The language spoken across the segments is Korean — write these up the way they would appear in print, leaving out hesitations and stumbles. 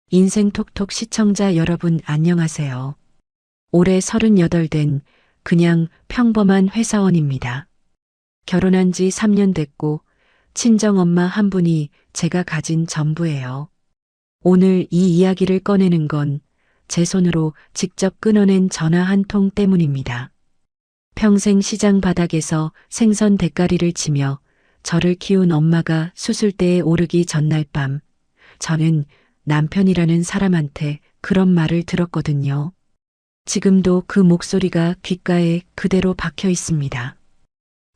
인생톡톡 시청자 여러분 안녕하세요. 올해 38 된 그냥 평범한 회사원입니다. 결혼한 지 3년 됐고 친정엄마 한 분이 제가 가진 전부예요. 오늘 이 이야기를 꺼내는 건 제 손으로 직접 끊어낸 전화 한 통 때문입니다. 평생 시장 바닥에서 생선 대가리를 치며 저를 키운 엄마가 수술대에 오르기 전날 밤 저는 남편이라는 사람한테 그런 말을 들었거든요. 지금도 그 목소리가 귓가에 그대로 박혀 있습니다.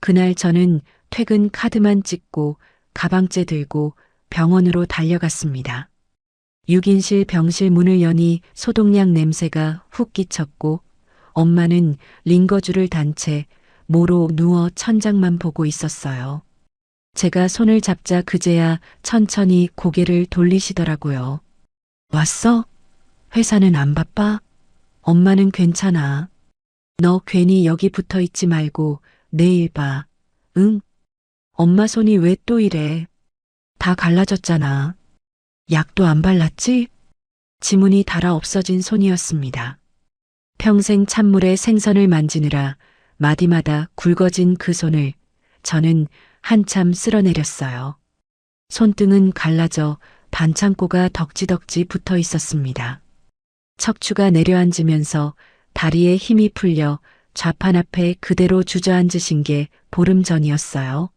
그날 저는 퇴근 카드만 찍고 가방째 들고 병원으로 달려갔습니다. 6인실 병실 문을 여니 소독약 냄새가 훅 끼쳤고 엄마는 링거줄을 단 채 모로 누워 천장만 보고 있었어요. 제가 손을 잡자 그제야 천천히 고개를 돌리시더라고요. 왔어? 회사는 안 바빠? 엄마는 괜찮아. 너 괜히 여기 붙어 있지 말고 내일 봐. 응? 엄마 손이 왜 또 이래? 다 갈라졌잖아. 약도 안 발랐지? 지문이 닳아 없어진 손이었습니다. 평생 찬물에 생선을 만지느라 마디마다 굵어진 그 손을 저는 한참 쓸어내렸어요. 손등은 갈라져 반창고가 덕지덕지 붙어 있었습니다. 척추가 내려앉으면서 다리에 힘이 풀려 좌판 앞에 그대로 주저앉으신 게 보름 전이었어요.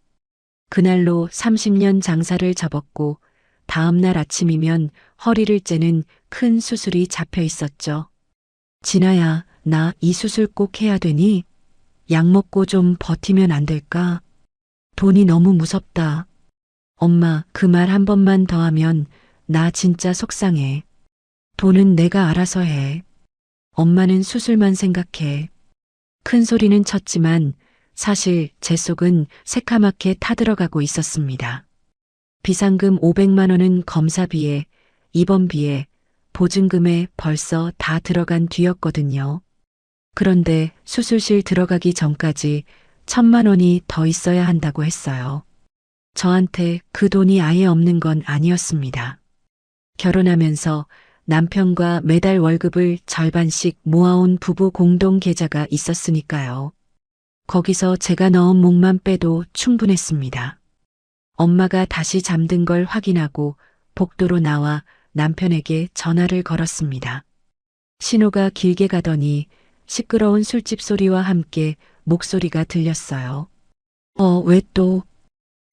그날로 30년 장사를 접었고 다음날 아침이면 허리를 째는 큰 수술이 잡혀 있었죠. 진아야, 나 이 수술 꼭 해야 되니? 약 먹고 좀 버티면 안 될까? 돈이 너무 무섭다. 엄마, 그 말 한 번만 더 하면 나 진짜 속상해. 돈은 내가 알아서 해. 엄마는 수술만 생각해. 큰 소리는 쳤지만 사실 제 속은 새카맣게 타들어가고 있었습니다. 비상금 500만 원은 검사비에, 입원비에, 보증금에 벌써 다 들어간 뒤였거든요. 그런데 수술실 들어가기 전까지 1,000만 원이 더 있어야 한다고 했어요. 저한테 그 돈이 아예 없는 건 아니었습니다. 결혼하면서 남편과 매달 월급을 절반씩 모아온 부부 공동 계좌가 있었으니까요. 거기서 제가 넣은 몫만 빼도 충분했습니다. 엄마가 다시 잠든 걸 확인하고 복도로 나와 남편에게 전화를 걸었습니다. 신호가 길게 가더니 시끄러운 술집 소리와 함께 목소리가 들렸어요. 왜 또?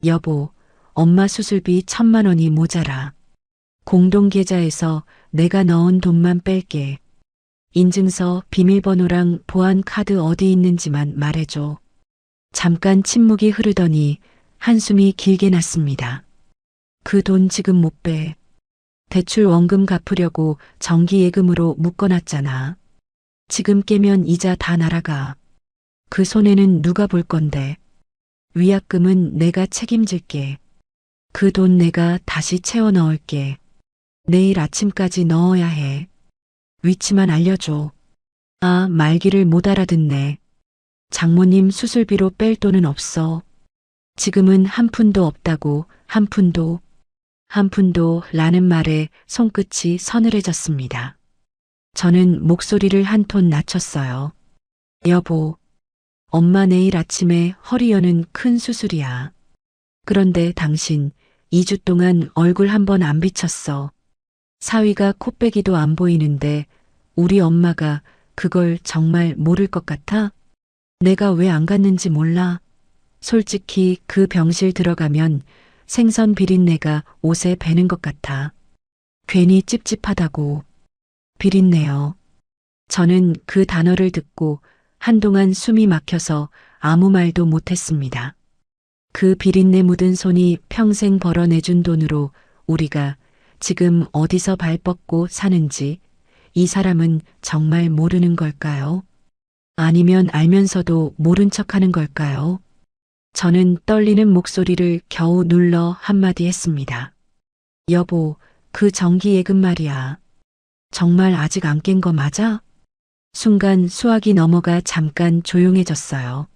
여보, 엄마 수술비 1,000만 원이 모자라. 공동계좌에서 내가 넣은 돈만 뺄게. 인증서, 비밀번호랑 보안카드 어디 있는지만 말해줘. 잠깐 침묵이 흐르더니 한숨이 길게 났습니다. 그 돈 지금 못 빼. 대출 원금 갚으려고 정기예금으로 묶어놨잖아. 지금 깨면 이자 다 날아가. 그 손해는 누가 볼 건데. 위약금은 내가 책임질게. 그 돈 내가 다시 채워 넣을게. 내일 아침까지 넣어야 해. 위치만 알려줘. 아, 말귀를 못 알아듣네. 장모님 수술비로 뺄 돈은 없어. 지금은 한 푼도 없다고, 한 푼도 라는 말에 손끝이 서늘해졌습니다. 저는 목소리를 한 톤 낮췄어요. 여보, 엄마 내일 아침에 허리 여는 큰 수술이야. 그런데 당신 2주 동안 얼굴 한 번 안 비쳤어. 사위가 코빼기도 안 보이는데 우리 엄마가 그걸 정말 모를 것 같아? 내가 왜 안 갔는지 몰라. 솔직히 그 병실 들어가면 생선 비린내가 옷에 배는 것 같아. 괜히 찝찝하다고. 비린내요. 저는 그 단어를 듣고 한동안 숨이 막혀서 아무 말도 못했습니다. 그 비린내 묻은 손이 평생 벌어내준 돈으로 우리가 지금 어디서 발 뻗고 사는지 이 사람은 정말 모르는 걸까요? 아니면 알면서도 모른 척하는 걸까요? 저는 떨리는 목소리를 겨우 눌러 한마디 했습니다. 여보, 그 정기예금 말이야. 정말 아직 안 깬 거 맞아? 순간 수화기 넘어가 잠깐 조용해졌어요.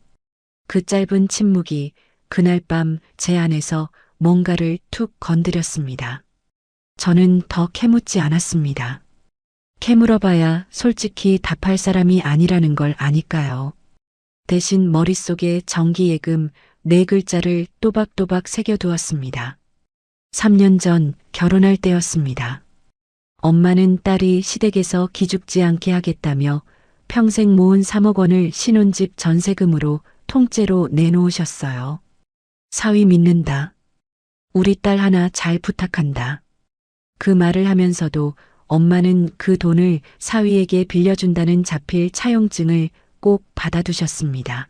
그 짧은 침묵이 그날 밤 제 안에서 뭔가를 툭 건드렸습니다. 저는 더 캐묻지 않았습니다. 캐물어봐야 솔직히 답할 사람이 아니라는 걸 아니까요. 대신 머릿속에 정기예금 4글자를 또박또박 새겨두었습니다. 3년 전 결혼할 때였습니다. 엄마는 딸이 시댁에서 기죽지 않게 하겠다며 평생 모은 3억 원을 신혼집 전세금으로 통째로 내놓으셨어요. 사위 믿는다. 우리 딸 하나 잘 부탁한다. 그 말을 하면서도 엄마는 그 돈을 사위에게 빌려준다는 자필 차용증을 꼭 받아두셨습니다.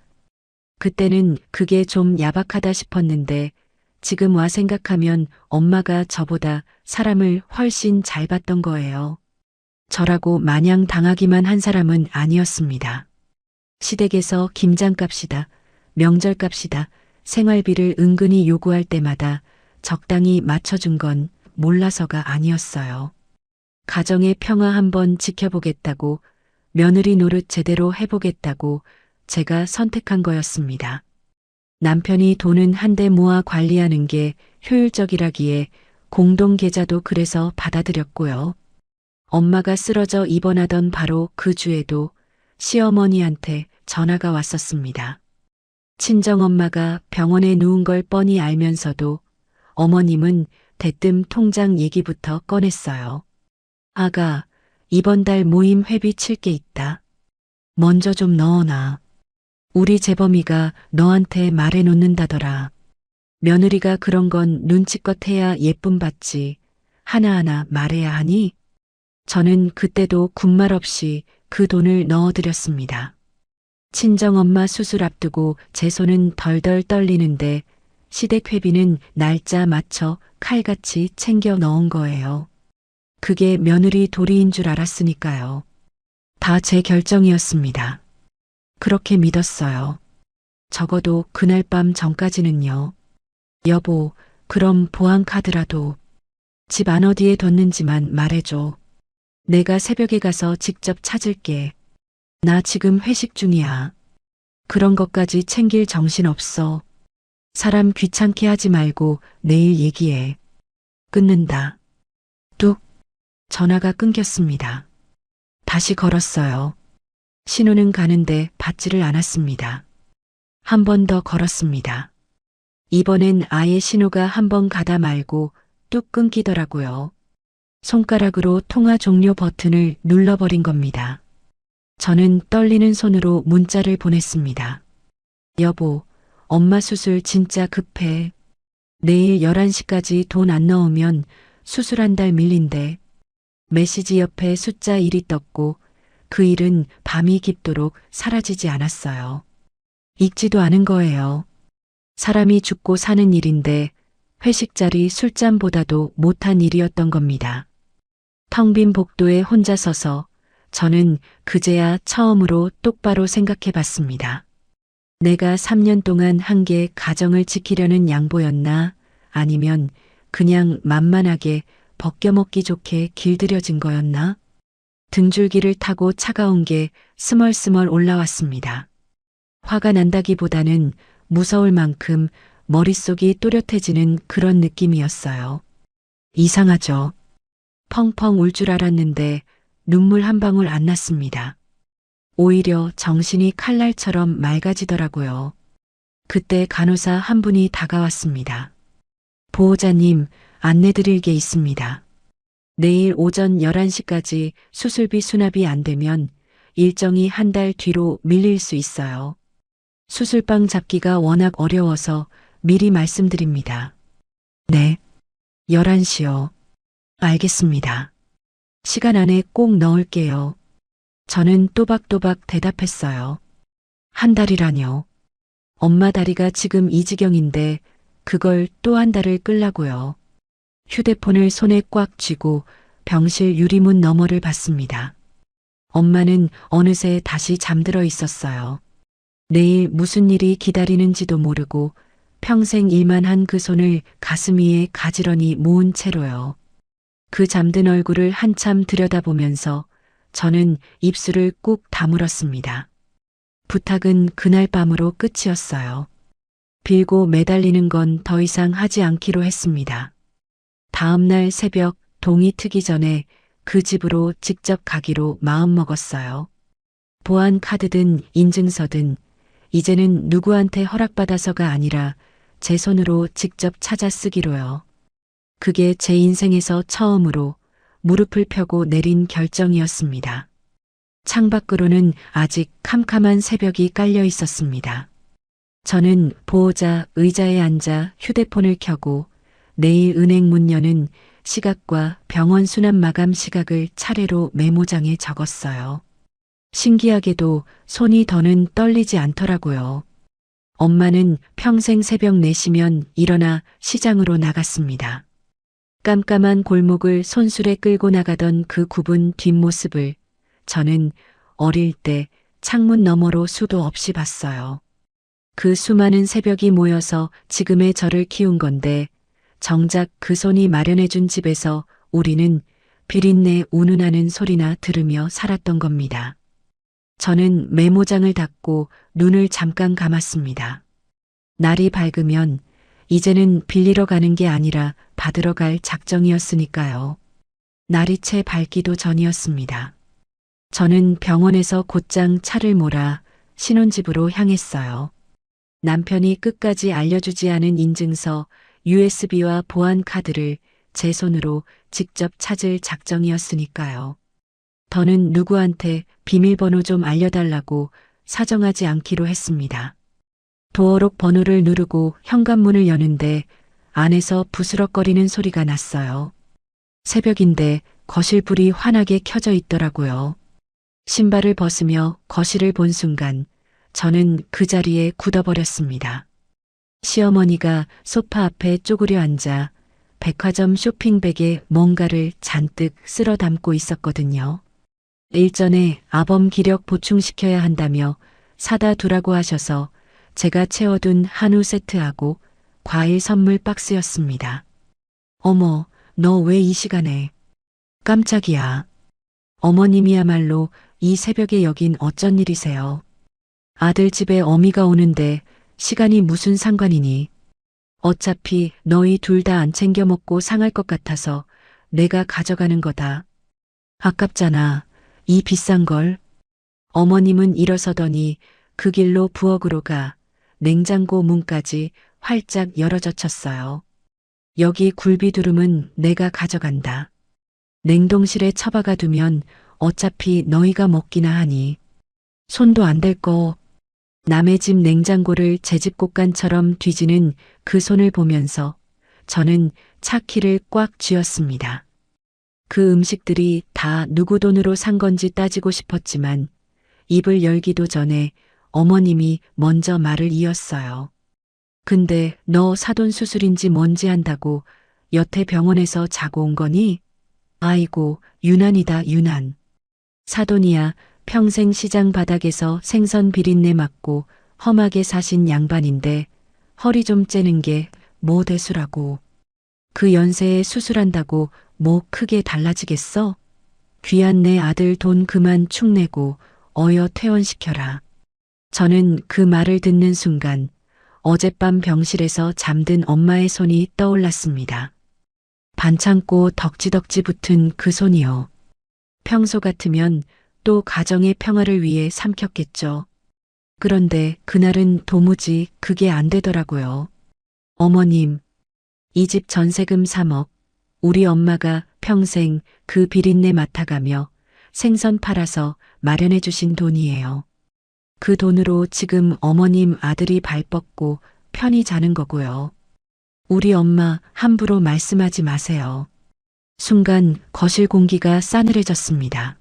그때는 그게 좀 야박하다 싶었는데 지금 와 생각하면 엄마가 저보다 사람을 훨씬 잘 봤던 거예요. 저라고 마냥 당하기만 한 사람은 아니었습니다. 시댁에서 김장값이다, 명절값이다, 생활비를 은근히 요구할 때마다 적당히 맞춰준 건 몰라서가 아니었어요. 가정의 평화 한번 지켜보겠다고, 며느리 노릇 제대로 해보겠다고 제가 선택한 거였습니다. 남편이 돈은 한데 모아 관리하는 게 효율적이라기에 공동계좌도 그래서 받아들였고요. 엄마가 쓰러져 입원하던 바로 그 주에도 시어머니한테 전화가 왔었습니다. 친정엄마가 병원에 누운 걸 뻔히 알면서도 어머님은 대뜸 통장 얘기부터 꺼냈어요. 아가, 이번 달 모임 회비 칠 게 있다. 먼저 좀 넣어놔. 우리 재범이가 너한테 말해놓는다더라. 며느리가 그런 건 눈치껏 해야 예쁨 받지. 하나하나 말해야 하니? 저는 그때도 군말 없이 그 돈을 넣어드렸습니다. 친정엄마 수술 앞두고 제 손은 덜덜 떨리는데 시댁 회비는 날짜 맞춰 칼같이 챙겨 넣은 거예요. 그게 며느리 도리인 줄 알았으니까요. 다 제 결정이었습니다. 그렇게 믿었어요. 적어도 그날 밤 전까지는요. 여보, 그럼 보안카드라도 집 안 어디에 뒀는지만 말해줘. 내가 새벽에 가서 직접 찾을게. 나 지금 회식 중이야. 그런 것까지 챙길 정신 없어. 사람 귀찮게 하지 말고 내일 얘기해. 끊는다. 뚝. 전화가 끊겼습니다. 다시 걸었어요. 신호는 가는데 받지를 않았습니다. 한 번 더 걸었습니다. 이번엔 아예 신호가 한 번 가다 말고 뚝 끊기더라고요. 손가락으로 통화 종료 버튼을 눌러버린 겁니다. 저는 떨리는 손으로 문자를 보냈습니다. 여보, 엄마 수술 진짜 급해. 내일 11시까지 돈 안 넣으면 수술 한 달 밀린대. 메시지 옆에 숫자 1이 떴고 그 일은 밤이 깊도록 사라지지 않았어요. 읽지도 않은 거예요. 사람이 죽고 사는 일인데 회식 자리 술잔보다도 못한 일이었던 겁니다. 텅 빈 복도에 혼자 서서 저는 그제야 처음으로 똑바로 생각해 봤습니다. 내가 3년 동안 한 게 가정을 지키려는 양보였나? 아니면 그냥 만만하게 벗겨먹기 좋게 길들여진 거였나? 등줄기를 타고 차가운 게 스멀스멀 올라왔습니다. 화가 난다기보다는 무서울 만큼 머릿속이 또렷해지는 그런 느낌이었어요. 이상하죠? 펑펑 울 줄 알았는데 눈물 한 방울 안 났습니다. 오히려 정신이 칼날처럼 맑아지더라고요. 그때 간호사 한 분이 다가왔습니다. 보호자님, 안내드릴 게 있습니다. 내일 오전 11시까지 수술비 수납이 안 되면 일정이 한 달 뒤로 밀릴 수 있어요. 수술방 잡기가 워낙 어려워서 미리 말씀드립니다. 네. 11시요. 알겠습니다. 시간 안에 꼭 넣을게요. 저는 또박또박 대답했어요. 한 달이라뇨. 엄마 다리가 지금 이 지경인데 그걸 또 한 달을 끌라고요. 휴대폰을 손에 꽉 쥐고 병실 유리문 너머를 봤습니다. 엄마는 어느새 다시 잠들어 있었어요. 내일 무슨 일이 기다리는지도 모르고 평생 일만 한 그 손을 가슴 위에 가지런히 모은 채로요. 그 잠든 얼굴을 한참 들여다보면서 저는 입술을 꾹 다물었습니다. 부탁은 그날 밤으로 끝이었어요. 빌고 매달리는 건 더 이상 하지 않기로 했습니다. 다음 날 새벽 동이 트기 전에 그 집으로 직접 가기로 마음먹었어요. 보안 카드든 인증서든 이제는 누구한테 허락받아서가 아니라 제 손으로 직접 찾아 쓰기로요. 그게 제 인생에서 처음으로 무릎을 펴고 내린 결정이었습니다. 창밖으로는 아직 캄캄한 새벽이 깔려 있었습니다. 저는 보호자 의자에 앉아 휴대폰을 켜고 내일 은행 문 여는 시각과 병원 수납 마감 시각을 차례로 메모장에 적었어요. 신기하게도 손이 더는 떨리지 않더라고요. 엄마는 평생 새벽 4시면 일어나 시장으로 나갔습니다. 깜깜한 골목을 손수레 끌고 나가던 그 굽은 뒷모습을 저는 어릴 때 창문 너머로 수도 없이 봤어요. 그 수많은 새벽이 모여서 지금의 저를 키운 건데 정작 그 손이 마련해준 집에서 우리는 비린내 운운하는 소리나 들으며 살았던 겁니다. 저는 메모장을 닫고 눈을 잠깐 감았습니다. 날이 밝으면 이제는 빌리러 가는 게 아니라 받으러 갈 작정이었으니까요. 날이 채 밝기도 전이었습니다. 저는 병원에서 곧장 차를 몰아 신혼집으로 향했어요. 남편이 끝까지 알려주지 않은 인증서, USB와 보안 카드를 제 손으로 직접 찾을 작정이었으니까요. 더는 누구한테 비밀번호 좀 알려달라고 사정하지 않기로 했습니다. 도어록 번호를 누르고 현관문을 여는데 안에서 부스럭거리는 소리가 났어요. 새벽인데 거실 불이 환하게 켜져 있더라고요. 신발을 벗으며 거실을 본 순간 저는 그 자리에 굳어버렸습니다. 시어머니가 소파 앞에 쪼그려 앉아 백화점 쇼핑백에 뭔가를 잔뜩 쓸어 담고 있었거든요. 일전에 아범 기력 보충시켜야 한다며 사다 두라고 하셔서 제가 채워둔 한우 세트하고 과일 선물 박스였습니다. 어머, 너 왜 이 시간에? 깜짝이야. 어머님이야말로 이 새벽에 여긴 어쩐 일이세요? 아들 집에 어미가 오는데 시간이 무슨 상관이니? 어차피 너희 둘 다 안 챙겨 먹고 상할 것 같아서 내가 가져가는 거다. 아깝잖아. 이 비싼 걸. 어머님은 일어서더니 그 길로 부엌으로 가 냉장고 문까지 활짝 열어젖혔어요. 여기 굴비두름은 내가 가져간다. 냉동실에 처박아 두면 어차피 너희가 먹기나 하니. 손도 안 댈 거. 남의 집 냉장고를 제 집 곳간처럼 뒤지는 그 손을 보면서 저는 차 키를 꽉 쥐었습니다. 그 음식들이 다 누구 돈으로 산 건지 따지고 싶었지만 입을 열기도 전에 어머님이 먼저 말을 이었어요. 근데 너 사돈 수술인지 뭔지 한다고 여태 병원에서 자고 온 거니? 아이고, 유난이다, 유난. 사돈이야 평생 시장 바닥에서 생선 비린내 맡고 험하게 사신 양반인데 허리 좀 째는 게 뭐 대수라고. 그 연세에 수술한다고 뭐 크게 달라지겠어? 귀한 내 아들 돈 그만 축내고 어여 퇴원시켜라. 저는 그 말을 듣는 순간 어젯밤 병실에서 잠든 엄마의 손이 떠올랐습니다. 반창고 덕지덕지 붙은 그 손이요. 평소 같으면 또 가정의 평화를 위해 삼켰겠죠. 그런데 그날은 도무지 그게 안 되더라고요. 어머님, 이 집 전세금 3억, 우리 엄마가 평생 그 비린내 맡아가며 생선 팔아서 마련해 주신 돈이에요. 그 돈으로 지금 어머님 아들이 발 뻗고 편히 자는 거고요. 우리 엄마 함부로 말씀하지 마세요. 순간 거실 공기가 싸늘해졌습니다.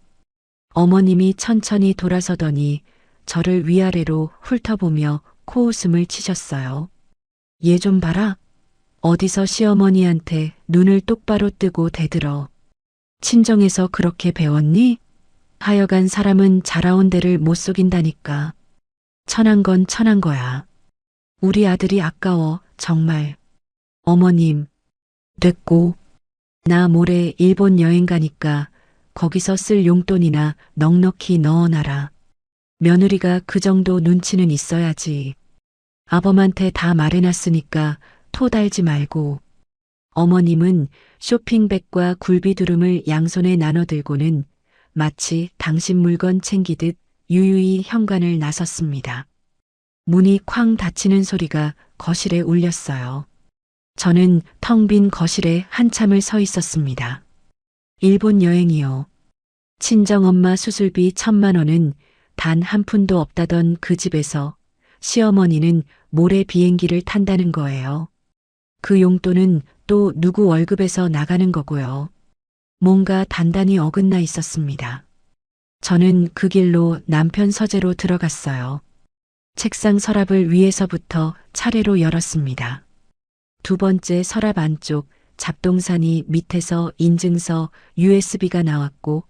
어머님이 천천히 돌아서더니 저를 위아래로 훑어보며 코웃음을 치셨어요. 얘 좀 봐라. 어디서 시어머니한테 눈을 똑바로 뜨고 대들어. 친정에서 그렇게 배웠니? 하여간 사람은 자라온 데를 못 속인다니까. 천한 건 천한 거야. 우리 아들이 아까워, 정말. 어머님, 됐고. 나 모레 일본 여행 가니까 거기서 쓸 용돈이나 넉넉히 넣어놔라. 며느리가 그 정도 눈치는 있어야지. 아범한테 다 말해놨으니까 토 달지 말고. 어머님은 쇼핑백과 굴비두름을 양손에 나눠 들고는 마치 당신 물건 챙기듯 유유히 현관을 나섰습니다. 문이 쾅 닫히는 소리가 거실에 울렸어요. 저는 텅 빈 거실에 한참을 서 있었습니다. 일본 여행이요. 친정엄마 수술비 1,000만 원은 단 한 푼도 없다던 그 집에서 시어머니는 모레 비행기를 탄다는 거예요. 그 용돈은 또 누구 월급에서 나가는 거고요. 뭔가 단단히 어긋나 있었습니다. 저는 그 길로 남편 서재로 들어갔어요. 책상 서랍을 위에서부터 차례로 열었습니다. 두 번째 서랍 안쪽 잡동사니 밑에서 인증서 USB가 나왔고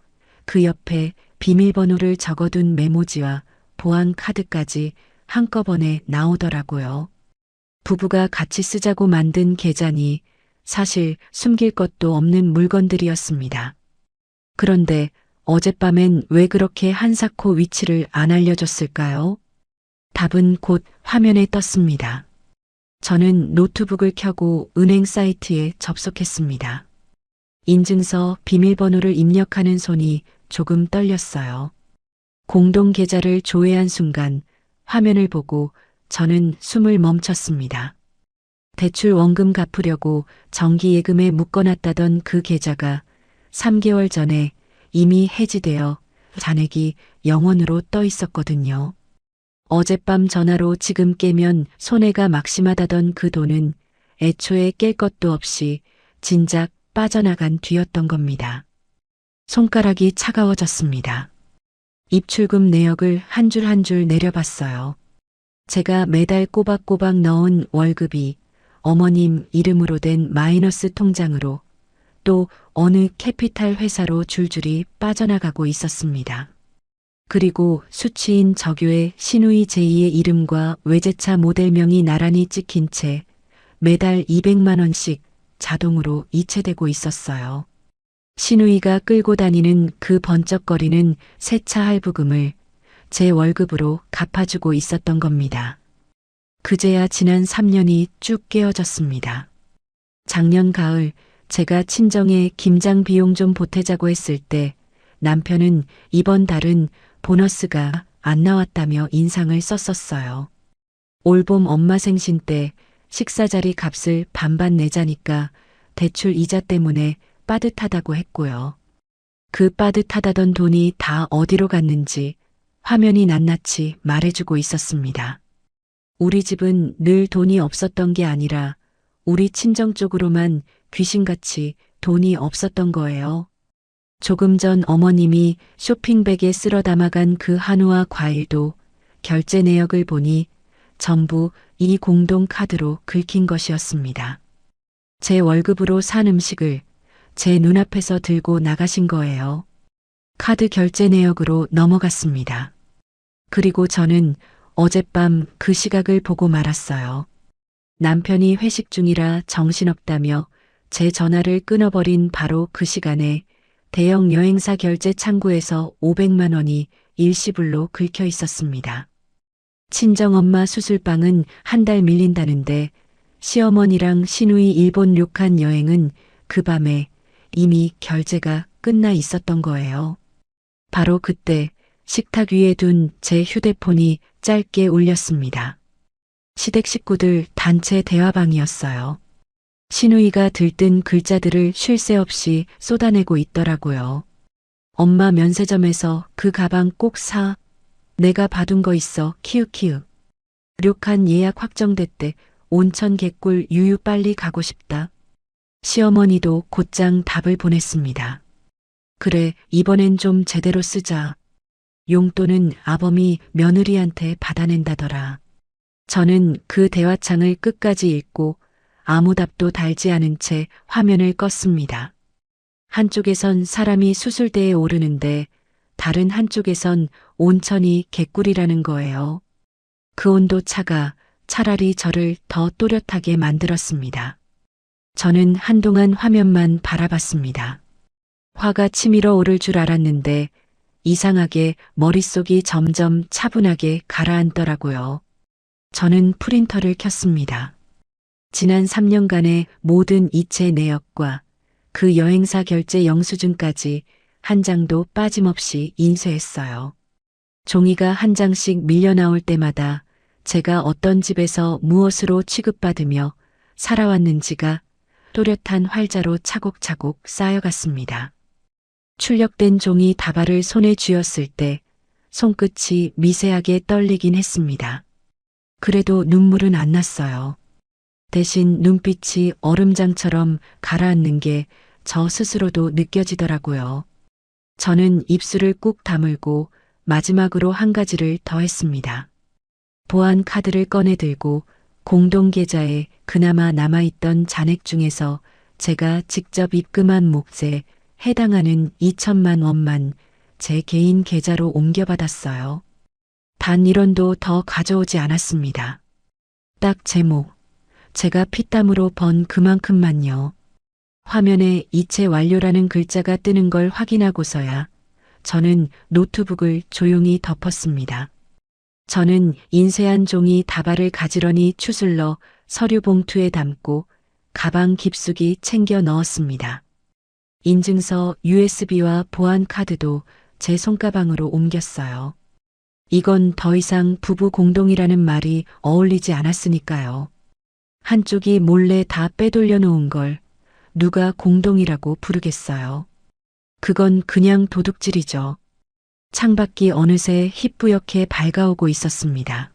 그 옆에 비밀번호를 적어둔 메모지와 보안 카드까지 한꺼번에 나오더라고요. 부부가 같이 쓰자고 만든 계좌니 사실 숨길 것도 없는 물건들이었습니다. 그런데 어젯밤엔 왜 그렇게 한사코 위치를 안 알려줬을까요? 답은 곧 화면에 떴습니다. 저는 노트북을 켜고 은행 사이트에 접속했습니다. 인증서 비밀번호를 입력하는 손이 조금 떨렸어요. 공동 계좌를 조회한 순간 화면을 보고 저는 숨을 멈췄습니다. 대출 원금 갚으려고 정기예금에 묶어놨다던 그 계좌가 3개월 전에 이미 해지되어 잔액이 0원으로 떠 있었거든요. 어젯밤 전화로 지금 깨면 손해가 막심하다던 그 돈은 애초에 깰 것도 없이 진작 빠져나간 뒤였던 겁니다. 손가락이 차가워졌습니다. 입출금 내역을 한 줄 한 줄 내려봤어요. 제가 매달 꼬박꼬박 넣은 월급이 어머님 이름으로 된 마이너스 통장으로 또 어느 캐피탈 회사로 줄줄이 빠져나가고 있었습니다. 그리고 수취인 적유의 신우이 제2의 이름과 외제차 모델명이 나란히 찍힌 채 매달 200만 원씩 자동으로 이체되고 있었어요. 신우이가 끌고 다니는 그 번쩍거리는 새 차 할부금을 제 월급으로 갚아주고 있었던 겁니다. 그제야 지난 3년이 쭉 깨어졌습니다. 작년 가을 제가 친정에 김장 비용 좀 보태자고 했을 때 남편은 이번 달은 보너스가 안 나왔다며 인상을 썼었어요. 올봄 엄마 생신 때 식사 자리 값을 반반 내자니까 대출 이자 때문에 빠듯하다고 했고요. 그 빠듯하다던 돈이 다 어디로 갔는지 화면이 낱낱이 말해주고 있었습니다. 우리 집은 늘 돈이 없었던 게 아니라 우리 친정 쪽으로만 귀신같이 돈이 없었던 거예요. 조금 전 어머님이 쇼핑백에 쓸어 담아간 그 한우와 과일도 결제 내역을 보니 전부 이 공동 카드로 긁힌 것이었습니다. 제 월급으로 산 음식을 제 눈앞에서 들고 나가신 거예요. 카드 결제 내역으로 넘어갔습니다. 그리고 저는 어젯밤 그 시각을 보고 말았어요. 남편이 회식 중이라 정신없다며 제 전화를 끊어버린 바로 그 시간에 대형 여행사 결제 창구에서 500만 원이 일시불로 긁혀 있었습니다. 친정엄마 수술방은 한 달 밀린다는데 시어머니랑 시누이 일본 료칸 여행은 그 밤에 이미 결제가 끝나 있었던 거예요. 바로 그때 식탁 위에 둔 제 휴대폰이 짧게 울렸습니다. 시댁 식구들 단체 대화방이었어요. 시누이가 들뜬 글자들을 쉴 새 없이 쏟아내고 있더라고요. 엄마 면세점에서 그 가방 꼭 사. 내가 받은 거 있어. 키읔키읔. 료칸 예약 확정됐대. 온천 개꿀 유유 빨리 가고 싶다. 시어머니도 곧장 답을 보냈습니다. 그래, 이번엔 좀 제대로 쓰자. 용돈은 아범이 며느리한테 받아낸다더라. 저는 그 대화창을 끝까지 읽고 아무 답도 달지 않은 채 화면을 껐습니다. 한쪽에선 사람이 수술대에 오르는데 다른 한쪽에선 온천이 개꿀이라는 거예요. 그 온도차가 차라리 저를 더 또렷하게 만들었습니다. 저는 한동안 화면만 바라봤습니다. 화가 치밀어 오를 줄 알았는데 이상하게 머릿속이 점점 차분하게 가라앉더라고요. 저는 프린터를 켰습니다. 지난 3년간의 모든 이체 내역과 그 여행사 결제 영수증까지 한 장도 빠짐없이 인쇄했어요. 종이가 한 장씩 밀려 나올 때마다 제가 어떤 집에서 무엇으로 취급받으며 살아왔는지가 또렷한 활자로 차곡차곡 쌓여갔습니다. 출력된 종이 다발을 손에 쥐었을 때 손끝이 미세하게 떨리긴 했습니다. 그래도 눈물은 안 났어요. 대신 눈빛이 얼음장처럼 가라앉는 게 저 스스로도 느껴지더라고요. 저는 입술을 꾹 다물고 마지막으로 한 가지를 더 했습니다. 보안 카드를 꺼내 들고 공동계좌에 그나마 남아있던 잔액 중에서 제가 직접 입금한 몫에 해당하는 2천만 원만 제 개인 계좌로 옮겨받았어요. 단 1원도 더 가져오지 않았습니다. 딱 제목, 제가 피땀으로 번 그만큼만요. 화면에 이체 완료라는 글자가 뜨는 걸 확인하고서야 저는 노트북을 조용히 덮었습니다. 저는 인쇄한 종이 다발을 가지런히 추슬러 서류 봉투에 담고 가방 깊숙이 챙겨 넣었습니다. 인증서, USB와 보안 카드도 제 손가방으로 옮겼어요. 이건 더 이상 부부 공동이라는 말이 어울리지 않았으니까요. 한쪽이 몰래 다 빼돌려 놓은 걸 누가 공동이라고 부르겠어요. 그건 그냥 도둑질이죠. 창밖이 어느새 희뿌옇게 밝아오고 있었습니다.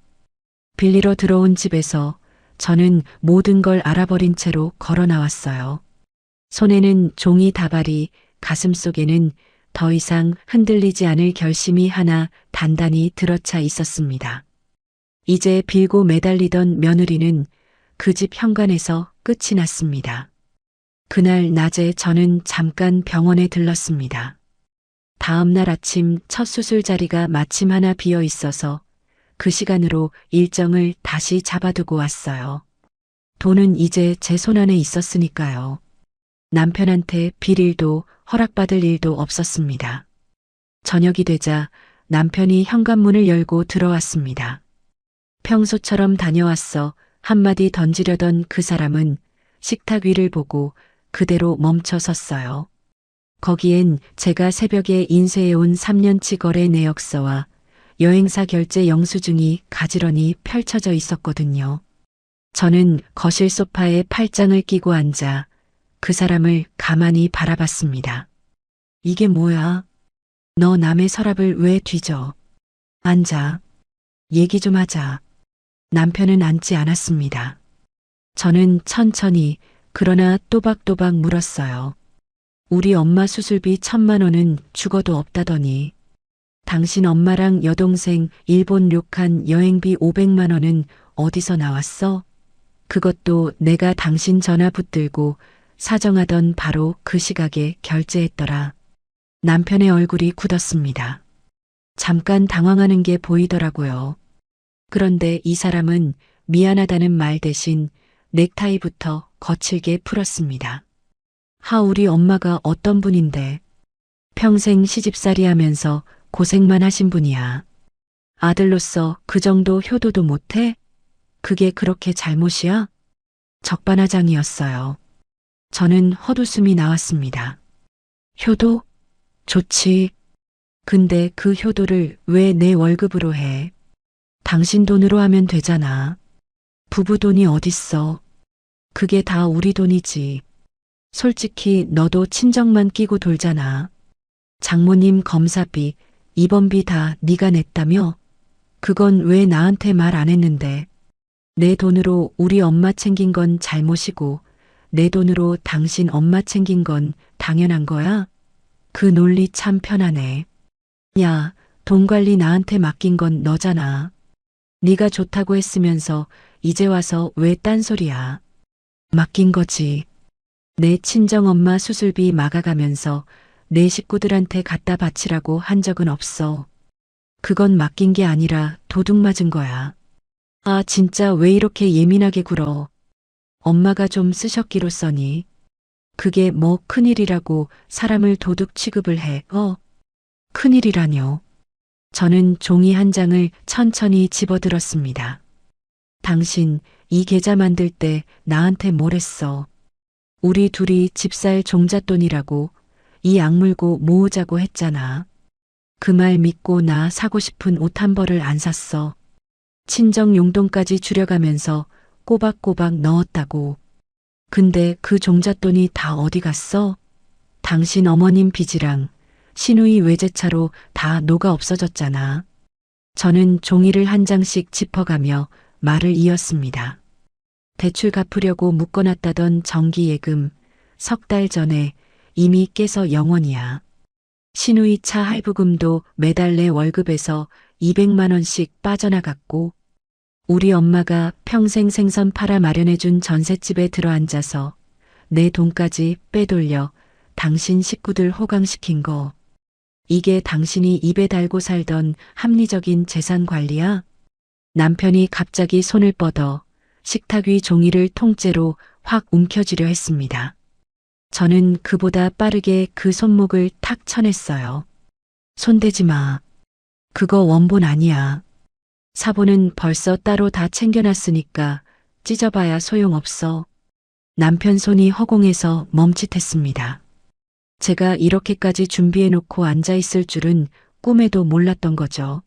빌리러 들어온 집에서 저는 모든 걸 알아버린 채로 걸어 나왔어요. 손에는 종이 다발이, 가슴속에는 더 이상 흔들리지 않을 결심이 하나 단단히 들어차 있었습니다. 이제 빌고 매달리던 며느리는 그 집 현관에서 끝이 났습니다. 그날 낮에 저는 잠깐 병원에 들렀습니다. 다음 날 아침 첫 수술 자리가 마침 하나 비어 있어서 그 시간으로 일정을 다시 잡아두고 왔어요. 돈은 이제 제 손안에 있었으니까요. 남편한테 빌 일도 허락받을 일도 없었습니다. 저녁이 되자 남편이 현관문을 열고 들어왔습니다. 평소처럼 다녀왔어 한마디 던지려던 그 사람은 식탁 위를 보고 그대로 멈춰 섰어요. 거기엔 제가 새벽에 인쇄해온 3년치 거래 내역서와 여행사 결제 영수증이 가지런히 펼쳐져 있었거든요. 저는 거실 소파에 팔짱을 끼고 앉아 그 사람을 가만히 바라봤습니다. 이게 뭐야? 너 남의 서랍을 왜 뒤져? 앉아. 얘기 좀 하자. 남편은 앉지 않았습니다. 저는 천천히 그러나 또박또박 물었어요. 우리 엄마 수술비 1,000만 원은 죽어도 없다더니 당신 엄마랑 여동생 일본 료칸 여행비 500만 원은 어디서 나왔어? 그것도 내가 당신 전화 붙들고 사정하던 바로 그 시각에 결제했더라. 남편의 얼굴이 굳었습니다. 잠깐 당황하는 게 보이더라고요. 그런데 이 사람은 미안하다는 말 대신 넥타이부터 거칠게 풀었습니다. 우리 엄마가 어떤 분인데 평생 시집살이 하면서 고생만 하신 분이야. 아들로서 그 정도 효도도 못해? 그게 그렇게 잘못이야? 적반하장이었어요. 저는 헛웃음이 나왔습니다. 효도? 좋지. 근데 그 효도를 왜 내 월급으로 해? 당신 돈으로 하면 되잖아. 부부 돈이 어딨어. 그게 다 우리 돈이지. 솔직히 너도 친정만 끼고 돌잖아. 장모님 검사비, 입원비 다 네가 냈다며? 그건 왜 나한테 말 안 했는데. 내 돈으로 우리 엄마 챙긴 건 잘못이고 내 돈으로 당신 엄마 챙긴 건 당연한 거야? 그 논리 참 편하네. 야, 돈 관리 나한테 맡긴 건 너잖아. 네가 좋다고 했으면서 이제 와서 왜 딴소리야. 맡긴 거지. 내 친정엄마 수술비 막아가면서 내 식구들한테 갖다 바치라고 한 적은 없어. 그건 맡긴 게 아니라 도둑 맞은 거야. 진짜 왜 이렇게 예민하게 굴어. 엄마가 좀 쓰셨기로 써니. 그게 뭐 큰일이라고 사람을 도둑 취급을 해. 큰일이라뇨. 저는 종이 한 장을 천천히 집어들었습니다. 당신 이 계좌 만들 때 나한테 뭘 했어? 우리 둘이 집 살 종잣돈이라고 이 악물고 모으자고 했잖아. 그 말 믿고 나 사고 싶은 옷 한 벌을 안 샀어. 친정 용돈까지 줄여가면서 꼬박꼬박 넣었다고. 근데 그 종잣돈이 다 어디 갔어? 당신 어머님 빚이랑 시누이 외제차로 다 녹아 없어졌잖아. 저는 종이를 한 장씩 짚어가며 말을 이었습니다. 대출 갚으려고 묶어놨다던 정기예금 3달 전에 이미 깨서 영원이야. 시누이 차 할부금도 매달 내 월급에서 200만 원씩 빠져나갔고 우리 엄마가 평생 생선 팔아 마련해준 전셋집에 들어앉아서 내 돈까지 빼돌려 당신 식구들 호강시킨 거. 이게 당신이 입에 달고 살던 합리적인 재산 관리야? 남편이 갑자기 손을 뻗어 식탁 위 종이를 통째로 확 움켜쥐려 했습니다. 저는 그보다 빠르게 그 손목을 탁 쳐냈어요. 손대지 마. 그거 원본 아니야. 사본은 벌써 따로 다 챙겨놨으니까 찢어봐야 소용없어. 남편 손이 허공에서 멈칫했습니다. 제가 이렇게까지 준비해놓고 앉아있을 줄은 꿈에도 몰랐던 거죠.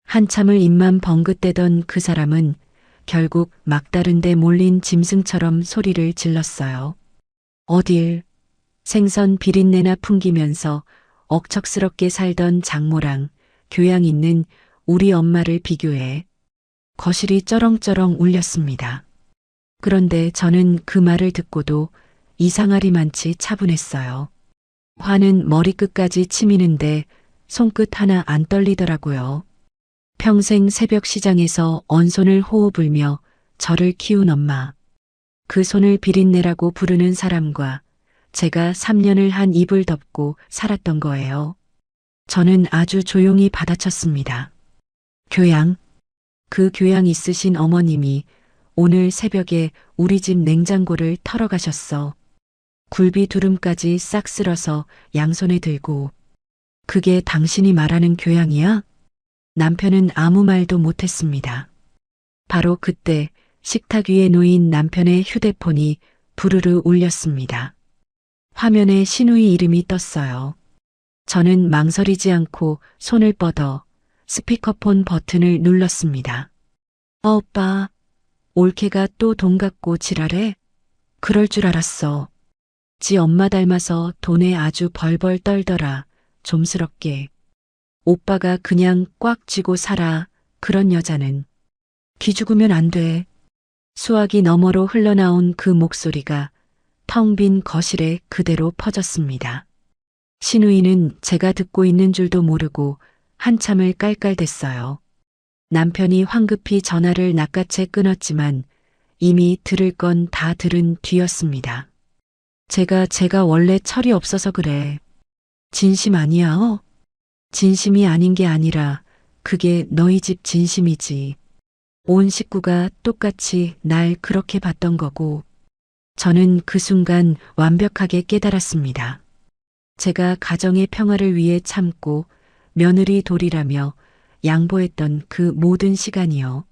한참을 입만 벙긋대던 그 사람은 결국 막다른 데 몰린 짐승처럼 소리를 질렀어요. 어딜? 생선 비린내나 풍기면서 억척스럽게 살던 장모랑 교양 있는 우리 엄마를 비교해. 거실이 쩌렁쩌렁 울렸습니다. 그런데 저는 그 말을 듣고도 이상하리만치 차분했어요. 화는 머리끝까지 치미는데 손끝 하나 안 떨리더라고요. 평생 새벽 시장에서 언손을 호호 불며 저를 키운 엄마. 그 손을 비린내라고 부르는 사람과 제가 3년을 한 입을 덮고 살았던 거예요. 저는 아주 조용히 받아쳤습니다. 교양. 그 교양 있으신 어머님이 오늘 새벽에 우리 집 냉장고를 털어가셨어. 굴비 두름까지 싹 쓸어서 양손에 들고. 그게 당신이 말하는 교양이야? 남편은 아무 말도 못했습니다. 바로 그때 식탁 위에 놓인 남편의 휴대폰이 부르르 울렸습니다. 화면에 시누이 이름이 떴어요. 저는 망설이지 않고 손을 뻗어 스피커폰 버튼을 눌렀습니다. 오빠, 올케가 또 돈 갖고 지랄해? 그럴 줄 알았어. 지 엄마 닮아서 돈에 아주 벌벌 떨더라. 좀스럽게. 오빠가 그냥 꽉 쥐고 살아. 그런 여자는. 기죽으면 안 돼. 수화기 너머로 흘러나온 그 목소리가 텅 빈 거실에 그대로 퍼졌습니다. 시누이는 제가 듣고 있는 줄도 모르고 한참을 깔깔댔어요. 남편이 황급히 전화를 낚아채 끊었지만 이미 들을 건 다 들은 뒤였습니다. 제가 원래 철이 없어서 그래. 진심 아니야, 어? 진심이 아닌 게 아니라 그게 너희 집 진심이지. 온 식구가 똑같이 날 그렇게 봤던 거고. 저는 그 순간 완벽하게 깨달았습니다. 제가 가정의 평화를 위해 참고 며느리 도리라며 양보했던 그 모든 시간이요.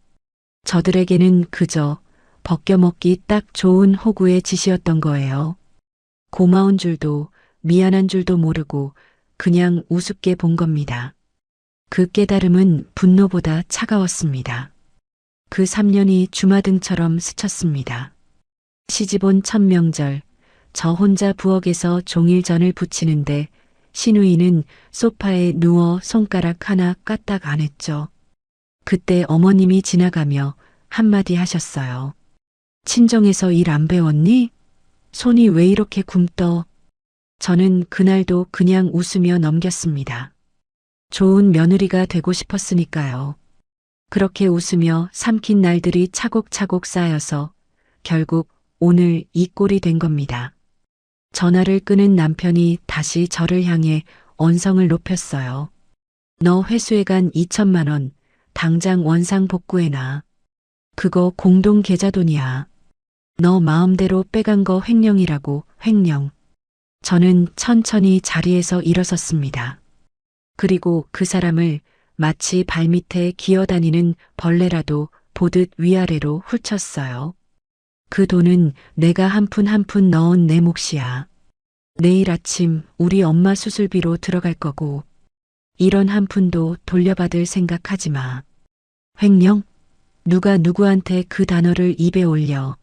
저들에게는 그저 벗겨먹기 딱 좋은 호구의 짓이었던 거예요. 고마운 줄도 미안한 줄도 모르고 그냥 우습게 본 겁니다. 그 깨달음은 분노보다 차가웠습니다. 그 3년이 주마등처럼 스쳤습니다. 시집온 첫 명절, 저 혼자 부엌에서 종일전을 부치는데 시누이는 소파에 누워 손가락 하나 까딱 안 했죠. 그때 어머님이 지나가며 한마디 하셨어요. 친정에서 일 안 배웠니? 손이 왜 이렇게 굼떠? 저는 그날도 그냥 웃으며 넘겼습니다. 좋은 며느리가 되고 싶었으니까요. 그렇게 웃으며 삼킨 날들이 차곡차곡 쌓여서 결국 오늘 이 꼴이 된 겁니다. 전화를 끊은 남편이 다시 저를 향해 언성을 높였어요. 너 회수해간 2천만 원 당장 원상 복구해놔. 그거 공동 계좌 돈이야. 너 마음대로 빼간 거 횡령이라고. 횡령. 저는 천천히 자리에서 일어섰습니다. 그리고 그 사람을 마치 발밑에 기어다니는 벌레라도 보듯 위아래로 훑혔어요. 그 돈은 내가 한 푼 한 푼 넣은 내 몫이야. 내일 아침 우리 엄마 수술비로 들어갈 거고 이런 한 푼도 돌려받을 생각하지 마. 횡령? 누가 누구한테 그 단어를 입에 올려.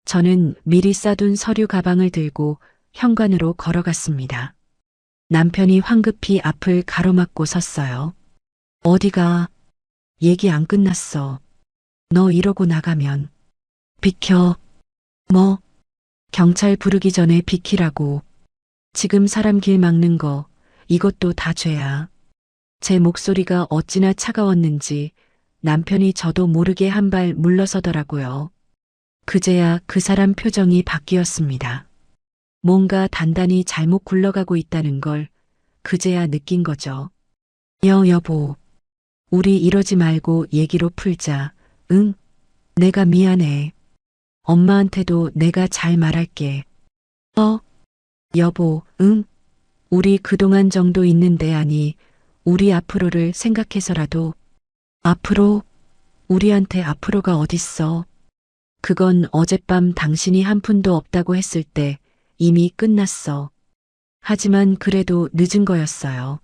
저는 미리 싸둔 서류 가방을 들고 현관으로 걸어갔습니다. 남편이 황급히 앞을 가로막고 섰어요. 어디가? 얘기 안 끝났어. 너 이러고 나가면. 비켜. 뭐? 경찰 부르기 전에 비키라고. 지금 사람 길 막는 거, 이것도 다 죄야. 제 목소리가 어찌나 차가웠는지 남편이 저도 모르게 한 발 물러서더라고요. 그제야 그 사람 표정이 바뀌었습니다. 뭔가 단단히 잘못 굴러가고 있다는 걸 그제야 느낀 거죠. 여보. 우리 이러지 말고 얘기로 풀자. 응? 내가 미안해. 엄마한테도 내가 잘 말할게. 여보, 응? 우리 그동안 정도 있는데 아니, 우리 앞으로를 생각해서라도. 앞으로? 우리한테 앞으로가 어딨어? 그건 어젯밤 당신이 한 푼도 없다고 했을 때 이미 끝났어. 하지만 그래도 늦은 거였어요.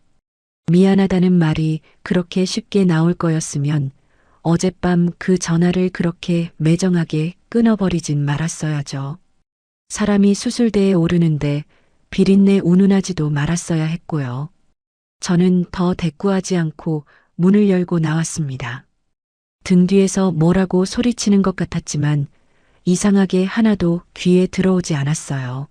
미안하다는 말이 그렇게 쉽게 나올 거였으면 어젯밤 그 전화를 그렇게 매정하게 끊어버리진 말았어야죠. 사람이 수술대에 오르는데 비린내 운운하지도 말았어야 했고요. 저는 더 대꾸하지 않고 문을 열고 나왔습니다. 등 뒤에서 뭐라고 소리치는 것 같았지만 이상하게 하나도 귀에 들어오지 않았어요.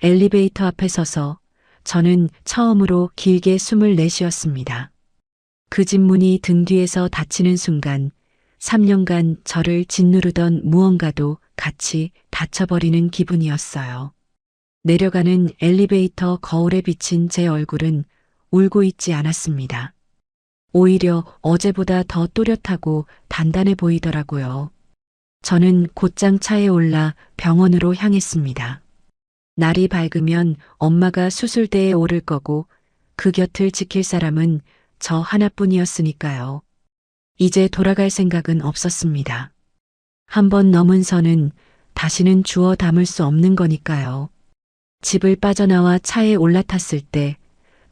엘리베이터 앞에 서서 저는 처음으로 길게 숨을 내쉬었습니다. 그 집 문이 등 뒤에서 닫히는 순간 3년간 저를 짓누르던 무언가도 같이 닫혀버리는 기분이었어요. 내려가는 엘리베이터 거울에 비친 제 얼굴은 울고 있지 않았습니다. 오히려 어제보다 더 또렷하고 단단해 보이더라고요. 저는 곧장 차에 올라 병원으로 향했습니다. 날이 밝으면 엄마가 수술대에 오를 거고 그 곁을 지킬 사람은 저 하나뿐이었으니까요. 이제 돌아갈 생각은 없었습니다. 한 번 넘은 선은 다시는 주워 담을 수 없는 거니까요. 집을 빠져나와 차에 올라탔을 때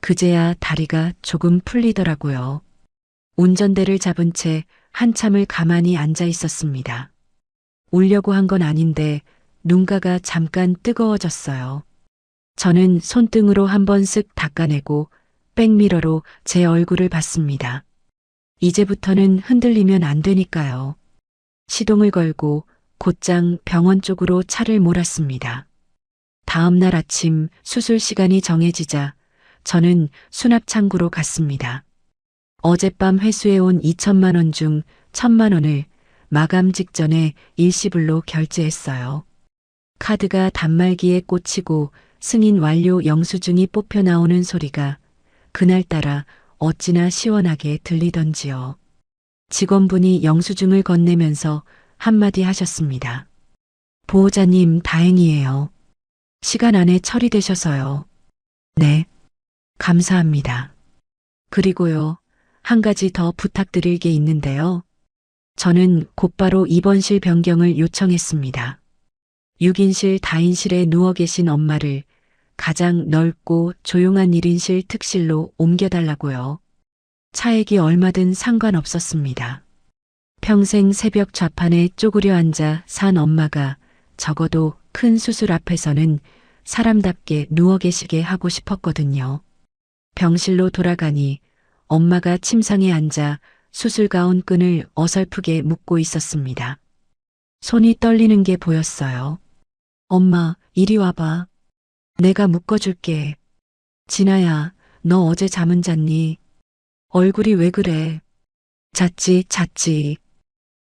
그제야 다리가 조금 풀리더라고요. 운전대를 잡은 채 한참을 가만히 앉아 있었습니다. 울려고 한 건 아닌데 눈가가 잠깐 뜨거워졌어요. 저는 손등으로 한번 쓱 닦아내고 백미러로 제 얼굴을 봤습니다. 이제부터는 흔들리면 안 되니까요. 시동을 걸고 곧장 병원 쪽으로 차를 몰았습니다. 다음 날 아침 수술 시간이 정해지자 저는 수납창구로 갔습니다. 어젯밤 회수해온 2천만 원 중 1,000만 원을 마감 직전에 일시불로 결제했어요. 카드가 단말기에 꽂히고 승인 완료 영수증이 뽑혀 나오는 소리가 그날따라 어찌나 시원하게 들리던지요. 직원분이 영수증을 건네면서 한마디 하셨습니다. 보호자님 다행이에요. 시간 안에 처리되셔서요. 네. 감사합니다. 그리고요. 한 가지 더 부탁드릴 게 있는데요. 저는 곧바로 입원실 변경을 요청했습니다. 6인실 다인실에 누워 계신 엄마를 가장 넓고 조용한 1인실 특실로 옮겨달라고요. 차액이 얼마든 상관없었습니다. 평생 새벽 좌판에 쪼그려 앉아 산 엄마가 적어도 큰 수술 앞에서는 사람답게 누워 계시게 하고 싶었거든요. 병실로 돌아가니 엄마가 침상에 앉아 수술 가운 끈을 어설프게 묶고 있었습니다. 손이 떨리는 게 보였어요. 엄마, 이리 와봐. 내가 묶어줄게. 진아야, 너 어제 잠은 잤니? 얼굴이 왜 그래? 잤지.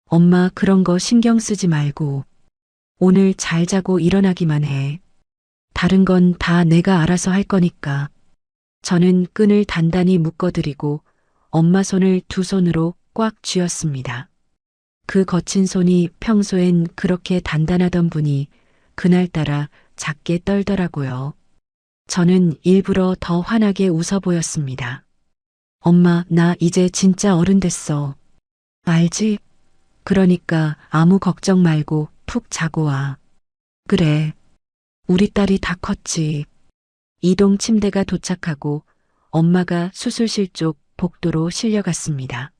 엄마 그런 거 신경 쓰지 말고. 오늘 잘 자고 일어나기만 해. 다른 건 다 내가 알아서 할 거니까. 저는 끈을 단단히 묶어드리고 엄마 손을 두 손으로 꽉 쥐었습니다. 그 거친 손이 평소엔 그렇게 단단하던 분이 그날따라 작게 떨더라고요. 저는 일부러 더 환하게 웃어 보였습니다. 엄마, 나 이제 진짜 어른 됐어. 알지? 그러니까 아무 걱정 말고 푹 자고 와. 그래. 우리 딸이 다 컸지. 이동 침대가 도착하고 엄마가 수술실 쪽 복도로 실려갔습니다.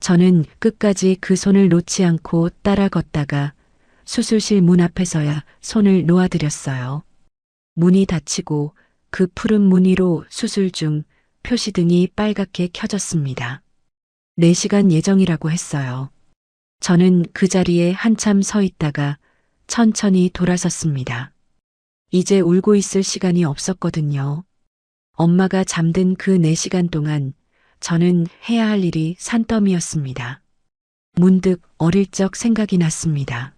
저는 끝까지 그 손을 놓지 않고 따라 걷다가 수술실 문 앞에서야 손을 놓아드렸어요. 문이 닫히고 그 푸른 문 위로 수술 중 표시등이 빨갛게 켜졌습니다. 4시간 예정이라고 했어요. 저는 그 자리에 한참 서 있다가 천천히 돌아섰습니다. 이제 울고 있을 시간이 없었거든요. 엄마가 잠든 그 4시간 동안 저는 해야 할 일이 산더미였습니다. 문득 어릴 적 생각이 났습니다.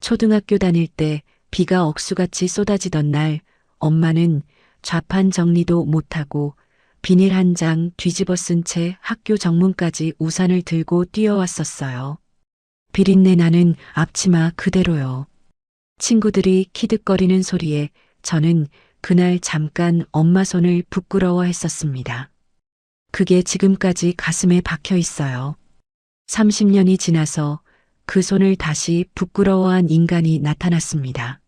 초등학교 다닐 때 비가 억수같이 쏟아지던 날 엄마는 좌판 정리도 못하고 비닐 한 장 뒤집어 쓴 채 학교 정문까지 우산을 들고 뛰어왔었어요. 비린내 나는 앞치마 그대로요. 친구들이 키득거리는 소리에 저는 그날 잠깐 엄마 손을 부끄러워했었습니다. 그게 지금까지 가슴에 박혀 있어요. 30년이 지나서 그 손을 다시 부끄러워한 인간이 나타났습니다.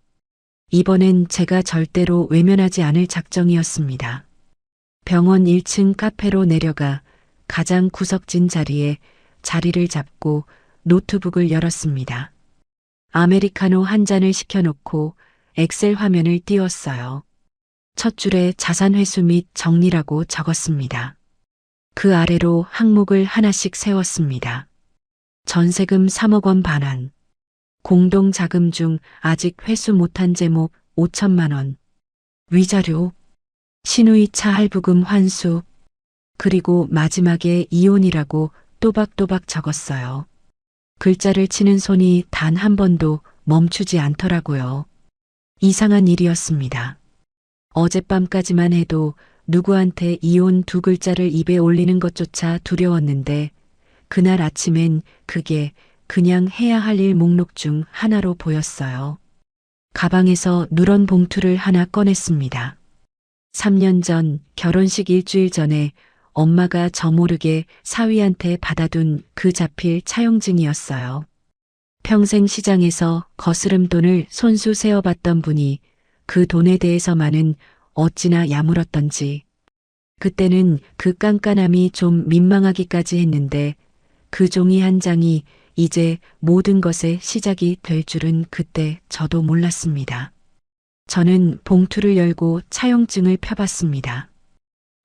이번엔 제가 절대로 외면하지 않을 작정이었습니다. 병원 1층 카페로 내려가 가장 구석진 자리에 자리를 잡고 노트북을 열었습니다. 아메리카노 한 잔을 시켜놓고 엑셀 화면을 띄웠어요. 첫 줄에 자산 회수 및 정리라고 적었습니다. 그 아래로 항목을 하나씩 세웠습니다. 전세금 3억 원 반환. 공동자금 중 아직 회수 못한 제목 5천만 원. 위자료. 신우이차 할부금 환수. 그리고 마지막에 이혼이라고 또박또박 적었어요. 글자를 치는 손이 단 한 번도 멈추지 않더라고요. 이상한 일이었습니다. 어젯밤까지만 해도 누구한테 이혼 2글자를 입에 올리는 것조차 두려웠는데 그날 아침엔 그게 그냥 해야 할 일 목록 중 하나로 보였어요. 가방에서 누런 봉투를 하나 꺼냈습니다. 3년 전 결혼식 일주일 전에 엄마가 저 모르게 사위한테 받아둔 그 자필 차용증이었어요. 평생 시장에서 거스름 돈을 손수 세어봤던 분이 그 돈에 대해서만은 어찌나 야물었던지. 그때는 그 깐깐함이 좀 민망하기까지 했는데 그 종이 한 장이 이제 모든 것의 시작이 될 줄은 그때 저도 몰랐습니다. 저는 봉투를 열고 차용증을 펴봤습니다.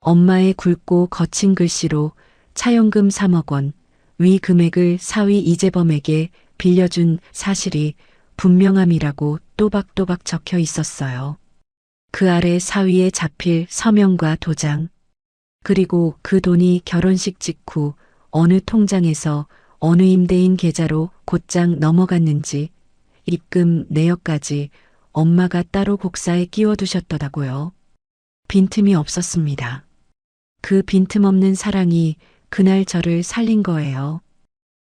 엄마의 굵고 거친 글씨로 차용금 3억 원, 위 금액을 사위 이재범에게 빌려준 사실이 분명함이라고 또박또박 적혀 있었어요. 그 아래 사위의 자필 서명과 도장, 그리고 그 돈이 결혼식 직후 어느 통장에서 어느 임대인 계좌로 곧장 넘어갔는지 입금 내역까지 엄마가 따로 곡사에 끼워두셨더라고요. 빈틈이 없었습니다. 그 빈틈없는 사랑이 그날 저를 살린 거예요.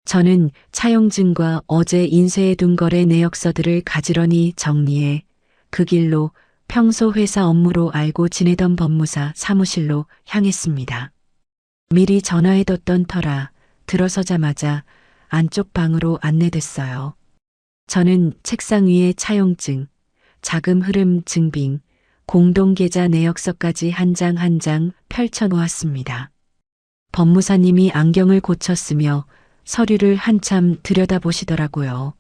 저는 차용증과 어제 인쇄해둔 거래 내역서들을 가지런히 정리해 그 길로 평소 회사 업무로 알고 지내던 법무사 사무실로 향했습니다. 미리 전화해뒀던 터라 들어서자마자 안쪽 방으로 안내됐어요. 저는 책상 위에 차용증, 자금 흐름 증빙, 공동계좌 내역서까지 한 장 한 장 펼쳐놓았습니다. 법무사님이 안경을 고쳤으며 서류를 한참 들여다보시더라고요.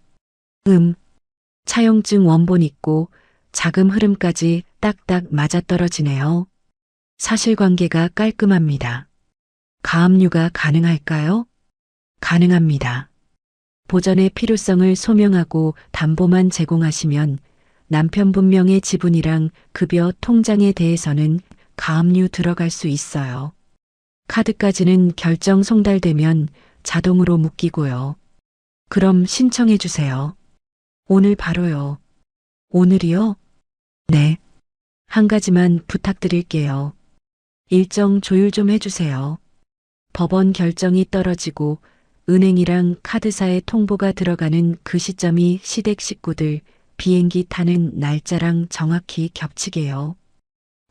차용증 원본 있고 자금 흐름까지 딱딱 맞아떨어지네요. 사실관계가 깔끔합니다. 가압류가 가능할까요? 가능합니다. 보전의 필요성을 소명하고 담보만 제공하시면 남편분명의 지분이랑 급여 통장에 대해서는 가압류 들어갈 수 있어요. 카드까지는 결정 송달되면 자동으로 묶이고요. 그럼 신청해 주세요. 오늘 바로요. 오늘이요? 네. 한 가지만 부탁드릴게요. 일정 조율 좀 해주세요. 법원 결정이 떨어지고 은행이랑 카드사에 통보가 들어가는 그 시점이 시댁 식구들 비행기 타는 날짜랑 정확히 겹치게요.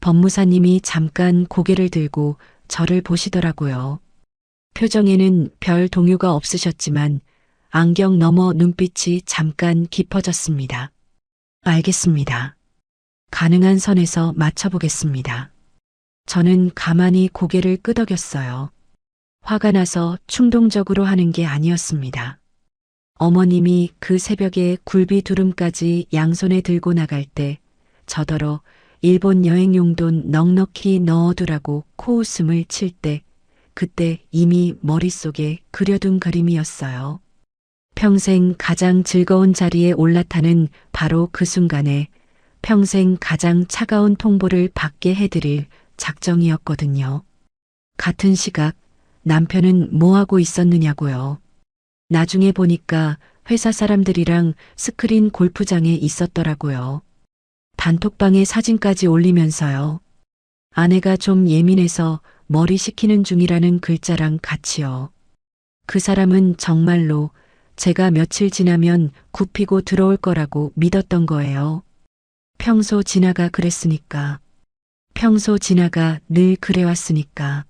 법무사님이 잠깐 고개를 들고 저를 보시더라고요. 표정에는 별 동요가 없으셨지만 안경 너머 눈빛이 잠깐 깊어졌습니다. 알겠습니다. 가능한 선에서 맞춰보겠습니다. 저는 가만히 고개를 끄덕였어요. 화가 나서 충동적으로 하는 게 아니었습니다. 어머님이 그 새벽에 굴비 두름까지 양손에 들고 나갈 때 저더러 일본 여행 용돈 넉넉히 넣어두라고 코웃음을 칠 때 그때 이미 머릿속에 그려둔 그림이었어요. 평생 가장 즐거운 자리에 올라타는 바로 그 순간에 평생 가장 차가운 통보를 받게 해드릴 작정이었거든요. 같은 시각 남편은 뭐하고 있었느냐고요. 나중에 보니까 회사 사람들이랑 스크린 골프장에 있었더라고요. 단톡방에 사진까지 올리면서요. 아내가 좀 예민해서 머리 식히는 중이라는 글자랑 같이요. 그 사람은 정말로 제가 며칠 지나면 굽히고 들어올 거라고 믿었던 거예요. 평소 진아가 그랬으니까. 평소 진아가 늘 그래왔으니까.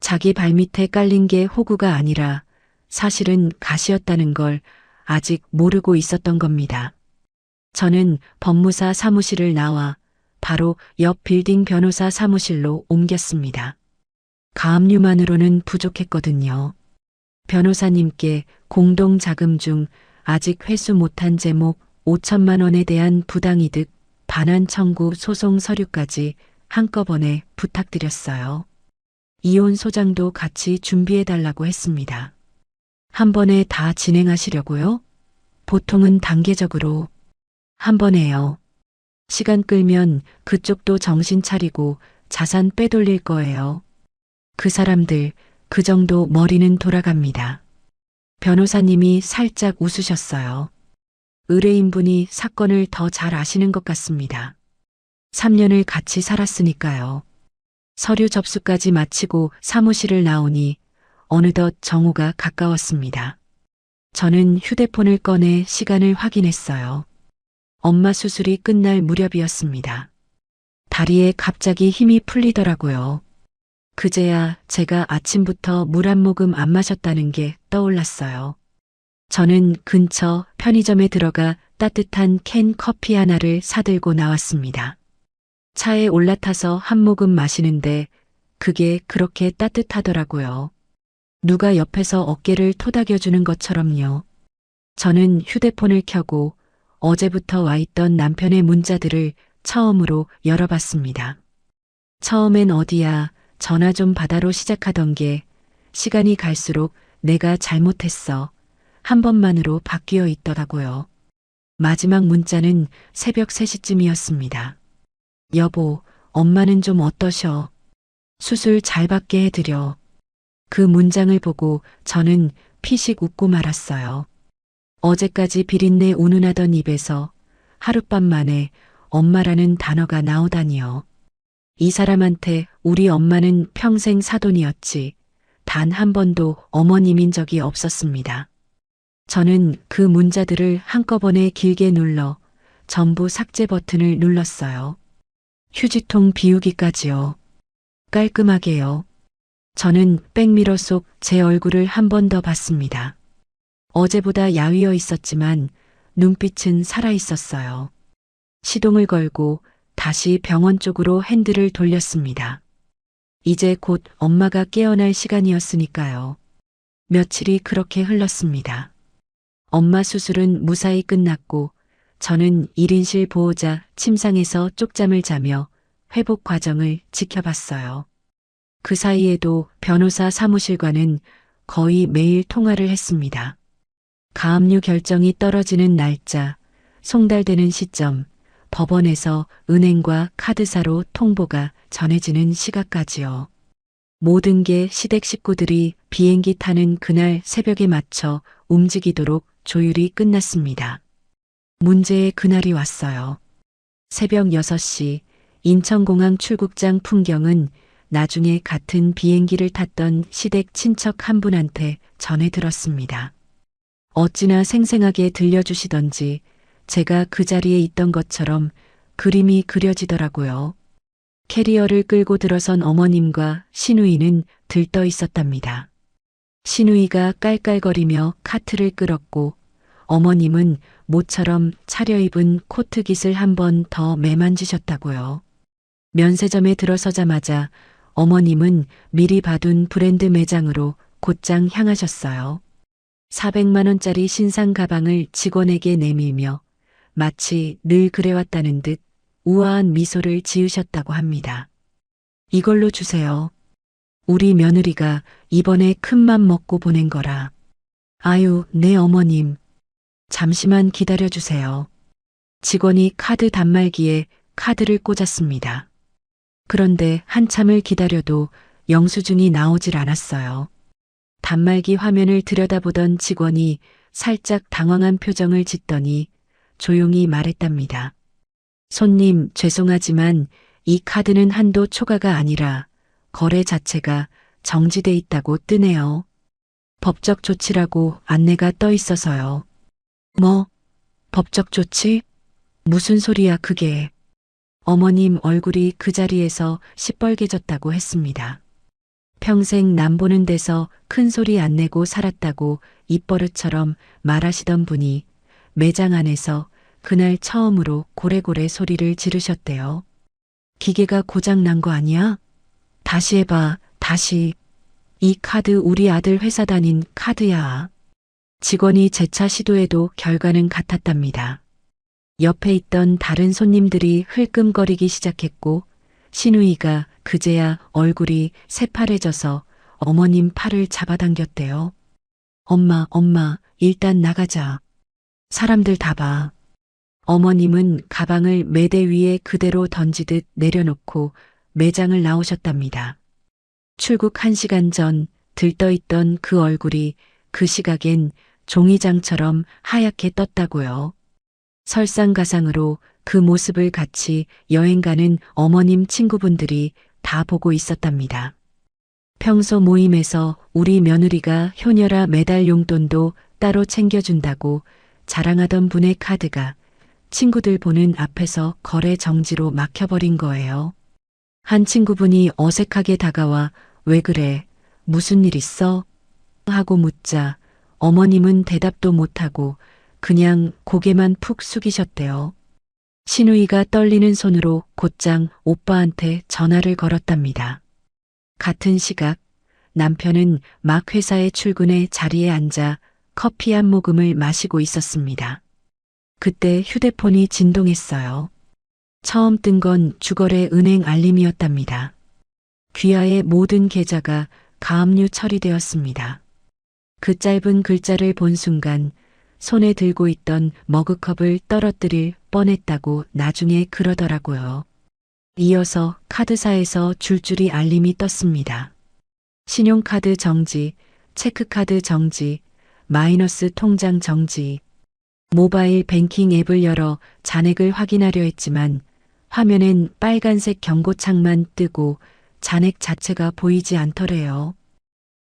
자기 발밑에 깔린 게 호구가 아니라 사실은 가시였다는 걸 아직 모르고 있었던 겁니다. 저는 법무사 사무실을 나와 바로 옆 빌딩 변호사 사무실로 옮겼습니다. 가압류만으로는 부족했거든요. 변호사님께 공동 자금 중 아직 회수 못한 제목 5천만 원에 대한 부당이득 반환 청구 소송 서류까지 한꺼번에 부탁드렸어요. 이혼 소장도 같이 준비해달라고 했습니다. 한 번에 다 진행하시려고요? 보통은 단계적으로. 한 번에요. 시간 끌면 그쪽도 정신 차리고 자산 빼돌릴 거예요. 그 사람들 그 정도 머리는 돌아갑니다. 변호사님이 살짝 웃으셨어요. 의뢰인분이 사건을 더 잘 아시는 것 같습니다. 3년을 같이 살았으니까요. 서류 접수까지 마치고 사무실을 나오니 어느덧 정오가 가까웠습니다. 저는 휴대폰을 꺼내 시간을 확인했어요. 엄마 수술이 끝날 무렵이었습니다. 다리에 갑자기 힘이 풀리더라고요. 그제야 제가 아침부터 물 한 모금 안 마셨다는 게 떠올랐어요. 저는 근처 편의점에 들어가 따뜻한 캔 커피 하나를 사들고 나왔습니다. 차에 올라타서 한 모금 마시는데 그게 그렇게 따뜻하더라고요. 누가 옆에서 어깨를 토닥여주는 것처럼요. 저는 휴대폰을 켜고 어제부터 와 있던 남편의 문자들을 처음으로 열어봤습니다. 처음엔 어디야 전화 좀 받아로 시작하던 게 시간이 갈수록 내가 잘못했어 한 번만으로 바뀌어 있더라고요. 마지막 문자는 새벽 3시쯤이었습니다. 여보, 엄마는 좀 어떠셔? 수술 잘 받게 해드려. 그 문장을 보고 저는 피식 웃고 말았어요. 어제까지 비린내 운운하던 입에서 하룻밤 만에 엄마라는 단어가 나오다니요. 이 사람한테 우리 엄마는 평생 사돈이었지 단 한 번도 어머님인 적이 없었습니다. 저는 그 문자들을 한꺼번에 길게 눌러 전부 삭제 버튼을 눌렀어요. 휴지통 비우기까지요. 깔끔하게요. 저는 백미러 속 제 얼굴을 한 번 더 봤습니다. 어제보다 야위어 있었지만 눈빛은 살아 있었어요. 시동을 걸고 다시 병원 쪽으로 핸들을 돌렸습니다. 이제 곧 엄마가 깨어날 시간이었으니까요. 며칠이 그렇게 흘렀습니다. 엄마 수술은 무사히 끝났고 저는 1인실 보호자 침상에서 쪽잠을 자며 회복 과정을 지켜봤어요. 그 사이에도 변호사 사무실과는 거의 매일 통화를 했습니다. 가압류 결정이 떨어지는 날짜, 송달되는 시점, 법원에서 은행과 카드사로 통보가 전해지는 시각까지요. 모든 게 시댁 식구들이 비행기 타는 그날 새벽에 맞춰 움직이도록 조율이 끝났습니다. 문제의 그날이 왔어요. 새벽 6시 인천공항 출국장 풍경은 나중에 같은 비행기를 탔던 시댁 친척 한 분한테 전해 들었습니다. 어찌나 생생하게 들려주시던지 제가 그 자리에 있던 것처럼 그림이 그려지더라고요. 캐리어를 끌고 들어선 어머님과 시누이는 들떠 있었답니다. 신우이가 깔깔거리며 카트를 끌었고 어머님은 모처럼 차려입은 코트깃을 한 번 더 매만지셨다고요. 면세점에 들어서자마자 어머님은 미리 봐둔 브랜드 매장으로 곧장 향하셨어요. 400만 원짜리 신상 가방을 직원에게 내밀며 마치 늘 그래왔다는 듯 우아한 미소를 지으셨다고 합니다. 이걸로 주세요. 우리 며느리가 이번에 큰맘 먹고 보낸 거라. 아유, 네 어머님. 잠시만 기다려주세요. 직원이 카드 단말기에 카드를 꽂았습니다. 그런데 한참을 기다려도 영수증이 나오질 않았어요. 단말기 화면을 들여다보던 직원이 살짝 당황한 표정을 짓더니 조용히 말했답니다. 손님, 죄송하지만 이 카드는 한도 초과가 아니라 거래 자체가 정지돼 있다고 뜨네요. 법적 조치라고 안내가 떠 있어서요. 뭐? 법적 조치? 무슨 소리야 그게? 어머님 얼굴이 그 자리에서 시뻘개졌다고 했습니다. 평생 남 보는 데서 큰 소리 안 내고 살았다고 입버릇처럼 말하시던 분이 매장 안에서 그날 처음으로 고래고래 소리를 지르셨대요. 기계가 고장 난 거 아니야? 다시 해봐, 다시. 이 카드 우리 아들 회사 다닌 카드야. 직원이 재차 시도해도 결과는 같았답니다. 옆에 있던 다른 손님들이 흘끔거리기 시작했고 신우이가 그제야 얼굴이 새파래져서 어머님 팔을 잡아당겼대요. 엄마, 일단 나가자. 사람들 다 봐. 어머님은 가방을 매대 위에 그대로 던지듯 내려놓고 매장을 나오셨답니다. 출국 1시간 전 들떠있던 그 얼굴이 그 시각엔 종이장처럼 하얗게 떴다고요. 설상가상으로 그 모습을 같이 여행 가는 어머님 친구분들이 다 보고 있었답니다. 평소 모임에서 우리 며느리가 효녀라 매달 용돈도 따로 챙겨준다고 자랑하던 분의 카드가 친구들 보는 앞에서 거래 정지로 막혀버린 거예요. 한 친구분이 어색하게 다가와 왜 그래? 무슨 일 있어? 하고 묻자 어머님은 대답도 못하고 그냥 고개만 푹 숙이셨대요. 신우이가 떨리는 손으로 곧장 오빠한테 전화를 걸었답니다. 같은 시각 남편은 막 회사에 출근해 자리에 앉아 커피 한 모금을 마시고 있었습니다. 그때 휴대폰이 진동했어요. 처음 뜬 건 주거래 은행 알림이었답니다. 귀하의 모든 계좌가 가압류 처리되었습니다. 그 짧은 글자를 본 순간 손에 들고 있던 머그컵을 떨어뜨릴 뻔했다고 나중에 그러더라고요. 이어서 카드사에서 줄줄이 알림이 떴습니다. 신용카드 정지, 체크카드 정지, 마이너스 통장 정지. 모바일 뱅킹 앱을 열어 잔액을 확인하려 했지만 화면엔 빨간색 경고창만 뜨고 잔액 자체가 보이지 않더래요.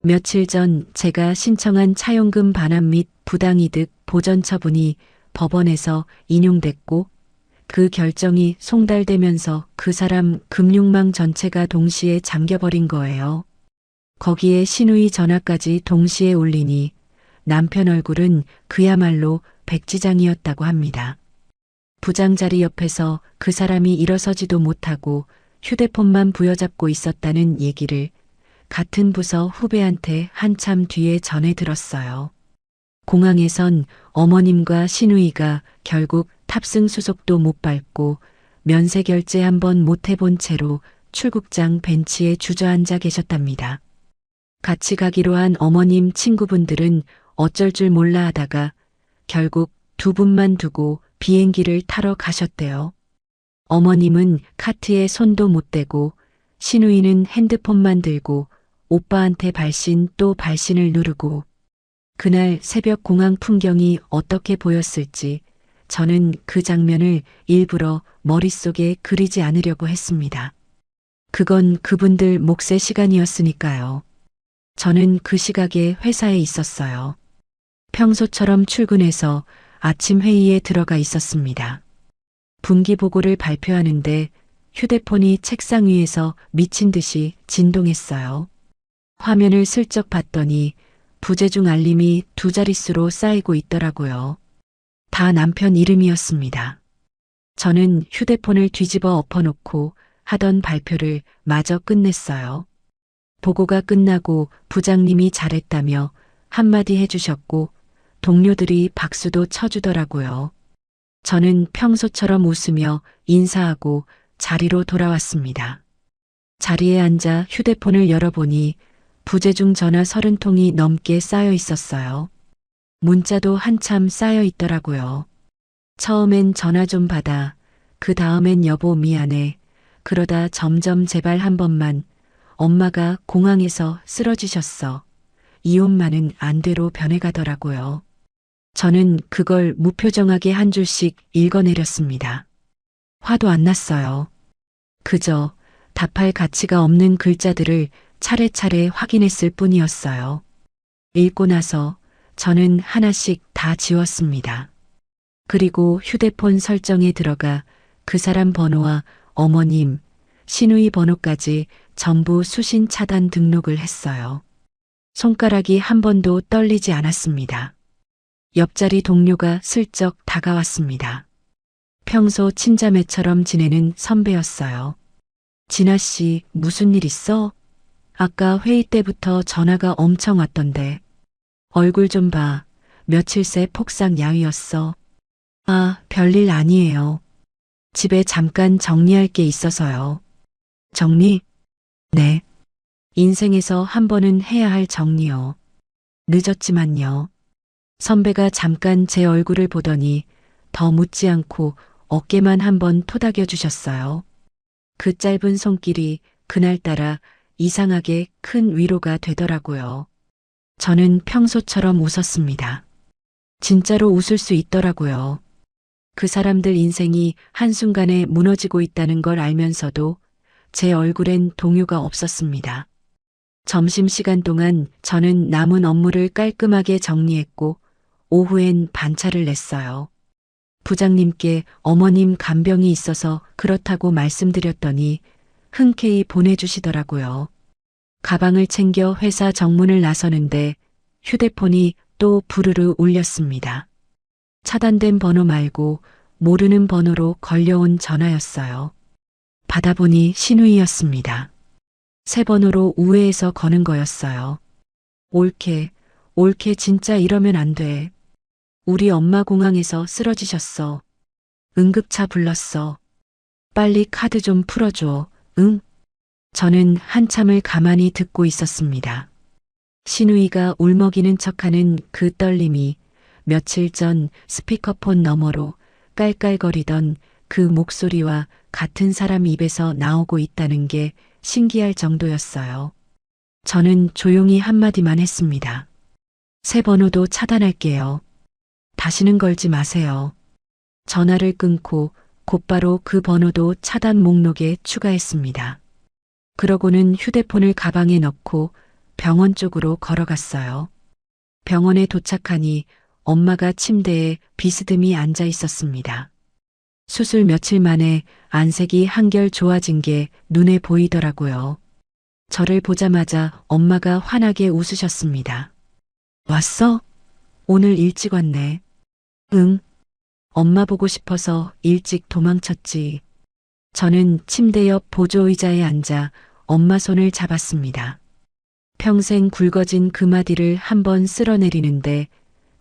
며칠 전 제가 신청한 차용금 반환 및 부당이득 보전 처분이 법원에서 인용됐고 그 결정이 송달되면서 그 사람 금융망 전체가 동시에 잠겨버린 거예요. 거기에 신우이 전화까지 동시에 울리니 남편 얼굴은 그야말로 백지장이었다고 합니다. 부장자리 옆에서 그 사람이 일어서지도 못하고 휴대폰만 부여잡고 있었다는 얘기를 같은 부서 후배한테 한참 뒤에 전해 들었어요. 공항에선 어머님과 신우이가 결국 탑승 수속도 못 밟고 면세 결제 한번 못 해본 채로 출국장 벤치에 주저앉아 계셨답니다. 같이 가기로 한 어머님 친구분들은 어쩔 줄 몰라 하다가 결국 두 분만 두고 비행기를 타러 가셨대요. 어머님은 카트에 손도 못 대고 신우이는 핸드폰만 들고 오빠한테 발신 또 발신을 누르고 그날 새벽 공항 풍경이 어떻게 보였을지 저는 그 장면을 일부러 머릿속에 그리지 않으려고 했습니다. 그건 그분들 몫의 시간이었으니까요. 저는 그 시각에 회사에 있었어요. 평소처럼 출근해서 아침 회의에 들어가 있었습니다. 분기 보고를 발표하는데 휴대폰이 책상 위에서 미친 듯이 진동했어요. 화면을 슬쩍 봤더니 부재중 알림이 2자릿수로 쌓이고 있더라고요. 다 남편 이름이었습니다. 저는 휴대폰을 뒤집어 엎어놓고 하던 발표를 마저 끝냈어요. 보고가 끝나고 부장님이 잘했다며 한마디 해주셨고 동료들이 박수도 쳐주더라고요. 저는 평소처럼 웃으며 인사하고 자리로 돌아왔습니다. 자리에 앉아 휴대폰을 열어보니 부재중 전화 30통이 넘게 쌓여 있었어요. 문자도 한참 쌓여 있더라고요. 처음엔 전화 좀 받아, 그 다음엔 여보 미안해, 그러다 점점 제발 한 번만, 엄마가 공항에서 쓰러지셨어. 이혼만은 안 돼로 변해가더라고요. 저는 그걸 무표정하게 한 줄씩 읽어내렸습니다. 화도 안 났어요. 그저 답할 가치가 없는 글자들을 차례차례 확인했을 뿐이었어요. 읽고 나서 저는 하나씩 다 지웠습니다. 그리고 휴대폰 설정에 들어가 그 사람 번호와 어머님, 시누이 번호까지 전부 수신 차단 등록을 했어요. 손가락이 한 번도 떨리지 않았습니다. 옆자리 동료가 슬쩍 다가왔습니다. 평소 친자매처럼 지내는 선배였어요. 진아 씨, 무슨 일 있어? 아까 회의 때부터 전화가 엄청 왔던데. 얼굴 좀 봐. 며칠 새 폭삭 야위였어. 아, 별일 아니에요. 집에 잠깐 정리할 게 있어서요. 정리? 네. 인생에서 한 번은 해야 할 정리요. 늦었지만요. 선배가 잠깐 제 얼굴을 보더니 더 묻지 않고 어깨만 한번 토닥여 주셨어요. 그 짧은 손길이 그날따라 이상하게 큰 위로가 되더라고요. 저는 평소처럼 웃었습니다. 진짜로 웃을 수 있더라고요. 그 사람들 인생이 한순간에 무너지고 있다는 걸 알면서도 제 얼굴엔 동요가 없었습니다. 점심시간 동안 저는 남은 업무를 깔끔하게 정리했고 오후엔 반차를 냈어요. 부장님께 어머님 간병이 있어서 그렇다고 말씀드렸더니 흔쾌히 보내주시더라고요. 가방을 챙겨 회사 정문을 나서는데 휴대폰이 또 부르르 울렸습니다. 차단된 번호 말고 모르는 번호로 걸려온 전화였어요. 받아보니 시누이였습니다. 새 번호로 우회해서 거는 거였어요. 옳게 진짜 이러면 안 돼. 우리 엄마 공항에서 쓰러지셨어. 응급차 불렀어. 빨리 카드 좀 풀어줘. 응? 저는 한참을 가만히 듣고 있었습니다. 시누이가 울먹이는 척하는 그 떨림이 며칠 전 스피커폰 너머로 깔깔거리던 그 목소리와 같은 사람 입에서 나오고 있다는 게 신기할 정도였어요. 저는 조용히 한마디만 했습니다. 새 번호도 차단할게요. 다시는 걸지 마세요. 전화를 끊고 곧바로 그 번호도 차단 목록에 추가했습니다. 그러고는 휴대폰을 가방에 넣고 병원 쪽으로 걸어갔어요. 병원에 도착하니 엄마가 침대에 비스듬히 앉아 있었습니다. 수술 며칠 만에 안색이 한결 좋아진 게 눈에 보이더라고요. 저를 보자마자 엄마가 환하게 웃으셨습니다. 왔어? 오늘 일찍 왔네. 응. 엄마 보고 싶어서 일찍 도망쳤지. 저는 침대 옆 보조의자에 앉아 엄마 손을 잡았습니다. 평생 굵어진 그 마디를 한번 쓸어내리는데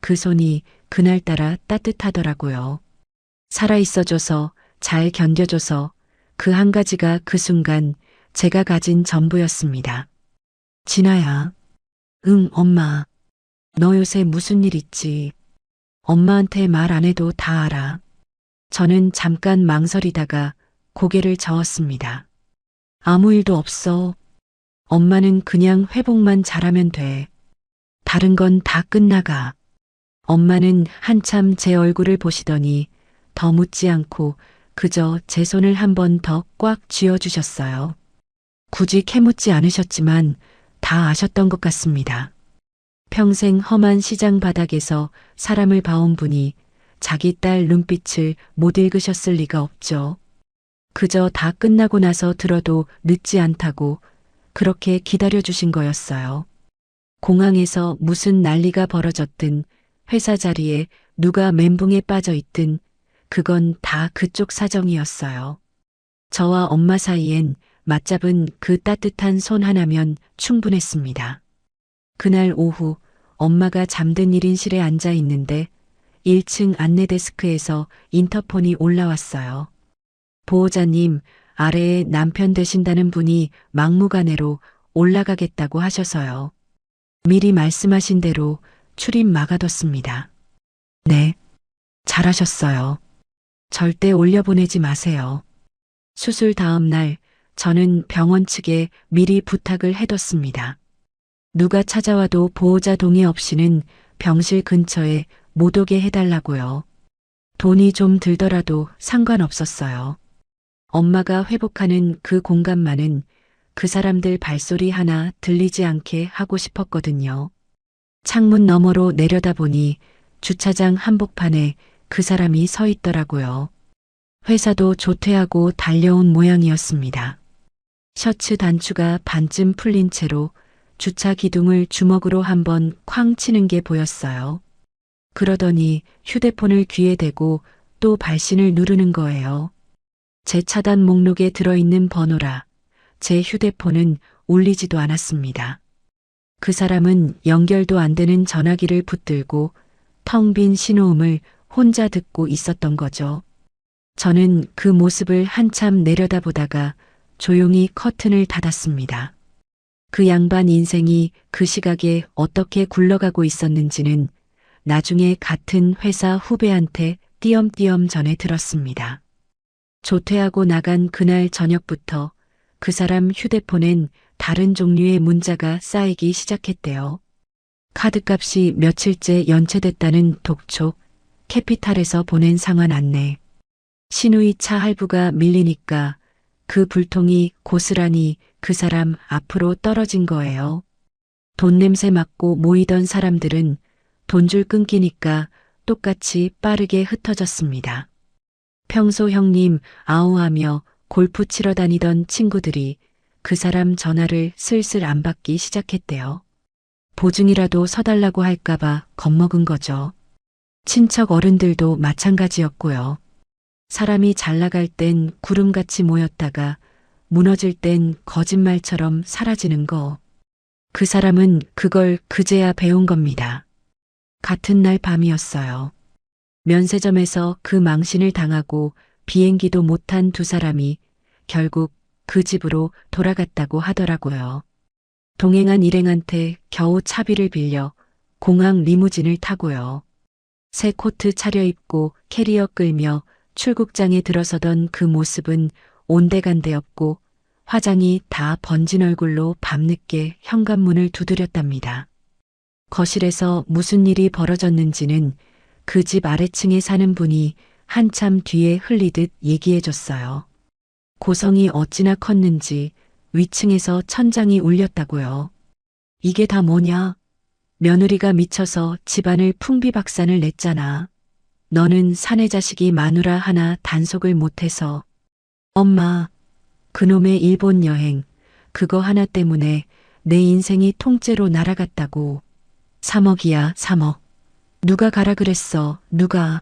그 손이 그날따라 따뜻하더라고요. 살아있어줘서, 잘 견뎌줘서 그 한 가지가 그 순간 제가 가진 전부였습니다. 진아야. 응, 엄마. 너 요새 무슨 일 있지? 엄마한테 말 안 해도 다 알아. 저는 잠깐 망설이다가 고개를 저었습니다. 아무 일도 없어. 엄마는 그냥 회복만 잘하면 돼. 다른 건 다 끝나가. 엄마는 한참 제 얼굴을 보시더니 더 묻지 않고 그저 제 손을 한 번 더 꽉 쥐어주셨어요. 굳이 캐묻지 않으셨지만 다 아셨던 것 같습니다. 평생 험한 시장 바닥에서 사람을 봐온 분이 자기 딸 눈빛을 못 읽으셨을 리가 없죠. 그저 다 끝나고 나서 들어도 늦지 않다고 그렇게 기다려주신 거였어요. 공항에서 무슨 난리가 벌어졌든 회사 자리에 누가 멘붕에 빠져 있든 그건 다 그쪽 사정이었어요. 저와 엄마 사이엔 맞잡은 그 따뜻한 손 하나면 충분했습니다. 그날 오후 엄마가 잠든 1인실에 앉아 있는데 1층 안내데스크에서 인터폰이 올라왔어요. 보호자님, 아래에 남편 되신다는 분이 막무가내로 올라가겠다고 하셔서요. 미리 말씀하신 대로 출입 막아뒀습니다. 네, 잘하셨어요. 절대 올려보내지 마세요. 수술 다음 날 저는 병원 측에 미리 부탁을 해뒀습니다. 누가 찾아와도 보호자 동의 없이는 병실 근처에 못 오게 해달라고요. 돈이 좀 들더라도 상관없었어요. 엄마가 회복하는 그 공간만은 그 사람들 발소리 하나 들리지 않게 하고 싶었거든요. 창문 너머로 내려다보니 주차장 한복판에 그 사람이 서 있더라고요. 회사도 조퇴하고 달려온 모양이었습니다. 셔츠 단추가 반쯤 풀린 채로 주차 기둥을 주먹으로 한번 쾅 치는 게 보였어요. 그러더니 휴대폰을 귀에 대고 또 발신을 누르는 거예요. 제 차단 목록에 들어있는 번호라 제 휴대폰은 울리지도 않았습니다. 그 사람은 연결도 안 되는 전화기를 붙들고 텅 빈 신호음을 혼자 듣고 있었던 거죠. 저는 그 모습을 한참 내려다보다가 조용히 커튼을 닫았습니다. 그 양반 인생이 그 시각에 어떻게 굴러가고 있었는지는 나중에 같은 회사 후배한테 띄엄띄엄 전해 들었습니다. 조퇴하고 나간 그날 저녁부터 그 사람 휴대폰엔 다른 종류의 문자가 쌓이기 시작했대요. 카드값이 며칠째 연체됐다는 독촉, 캐피탈에서 보낸 상환 안내, 신우이 차 할부가 밀리니까 그 불통이 고스란히 그 사람 앞으로 떨어진 거예요. 돈 냄새 맡고 모이던 사람들은 돈줄 끊기니까 똑같이 빠르게 흩어졌습니다. 평소 형님 아우하며 골프 치러 다니던 친구들이 그 사람 전화를 슬슬 안 받기 시작했대요. 보증이라도 서달라고 할까봐 겁먹은 거죠. 친척 어른들도 마찬가지였고요. 사람이 잘 나갈 땐 구름같이 모였다가 무너질 땐 거짓말처럼 사라지는 거. 그 사람은 그걸 그제야 배운 겁니다. 같은 날 밤이었어요. 면세점에서 그 망신을 당하고 비행기도 못 탄 두 사람이 결국 그 집으로 돌아갔다고 하더라고요. 동행한 일행한테 겨우 차비를 빌려 공항 리무진을 타고요. 새 코트 차려입고 캐리어 끌며 출국장에 들어서던 그 모습은 온데간데 없고 화장이 다 번진 얼굴로 밤늦게 현관문을 두드렸답니다. 거실에서 무슨 일이 벌어졌는지는 그 집 아래층에 사는 분이 한참 뒤에 흘리듯 얘기해줬어요. 고성이 어찌나 컸는지 위층에서 천장이 울렸다고요. 이게 다 뭐냐? 며느리가 미쳐서 집안을 풍비박산을 냈잖아. 너는 사내 자식이 마누라 하나 단속을 못해서. 엄마, 그놈의 일본 여행, 그거 하나 때문에 내 인생이 통째로 날아갔다고. 3억이야, 3억. 누가 가라 그랬어, 누가.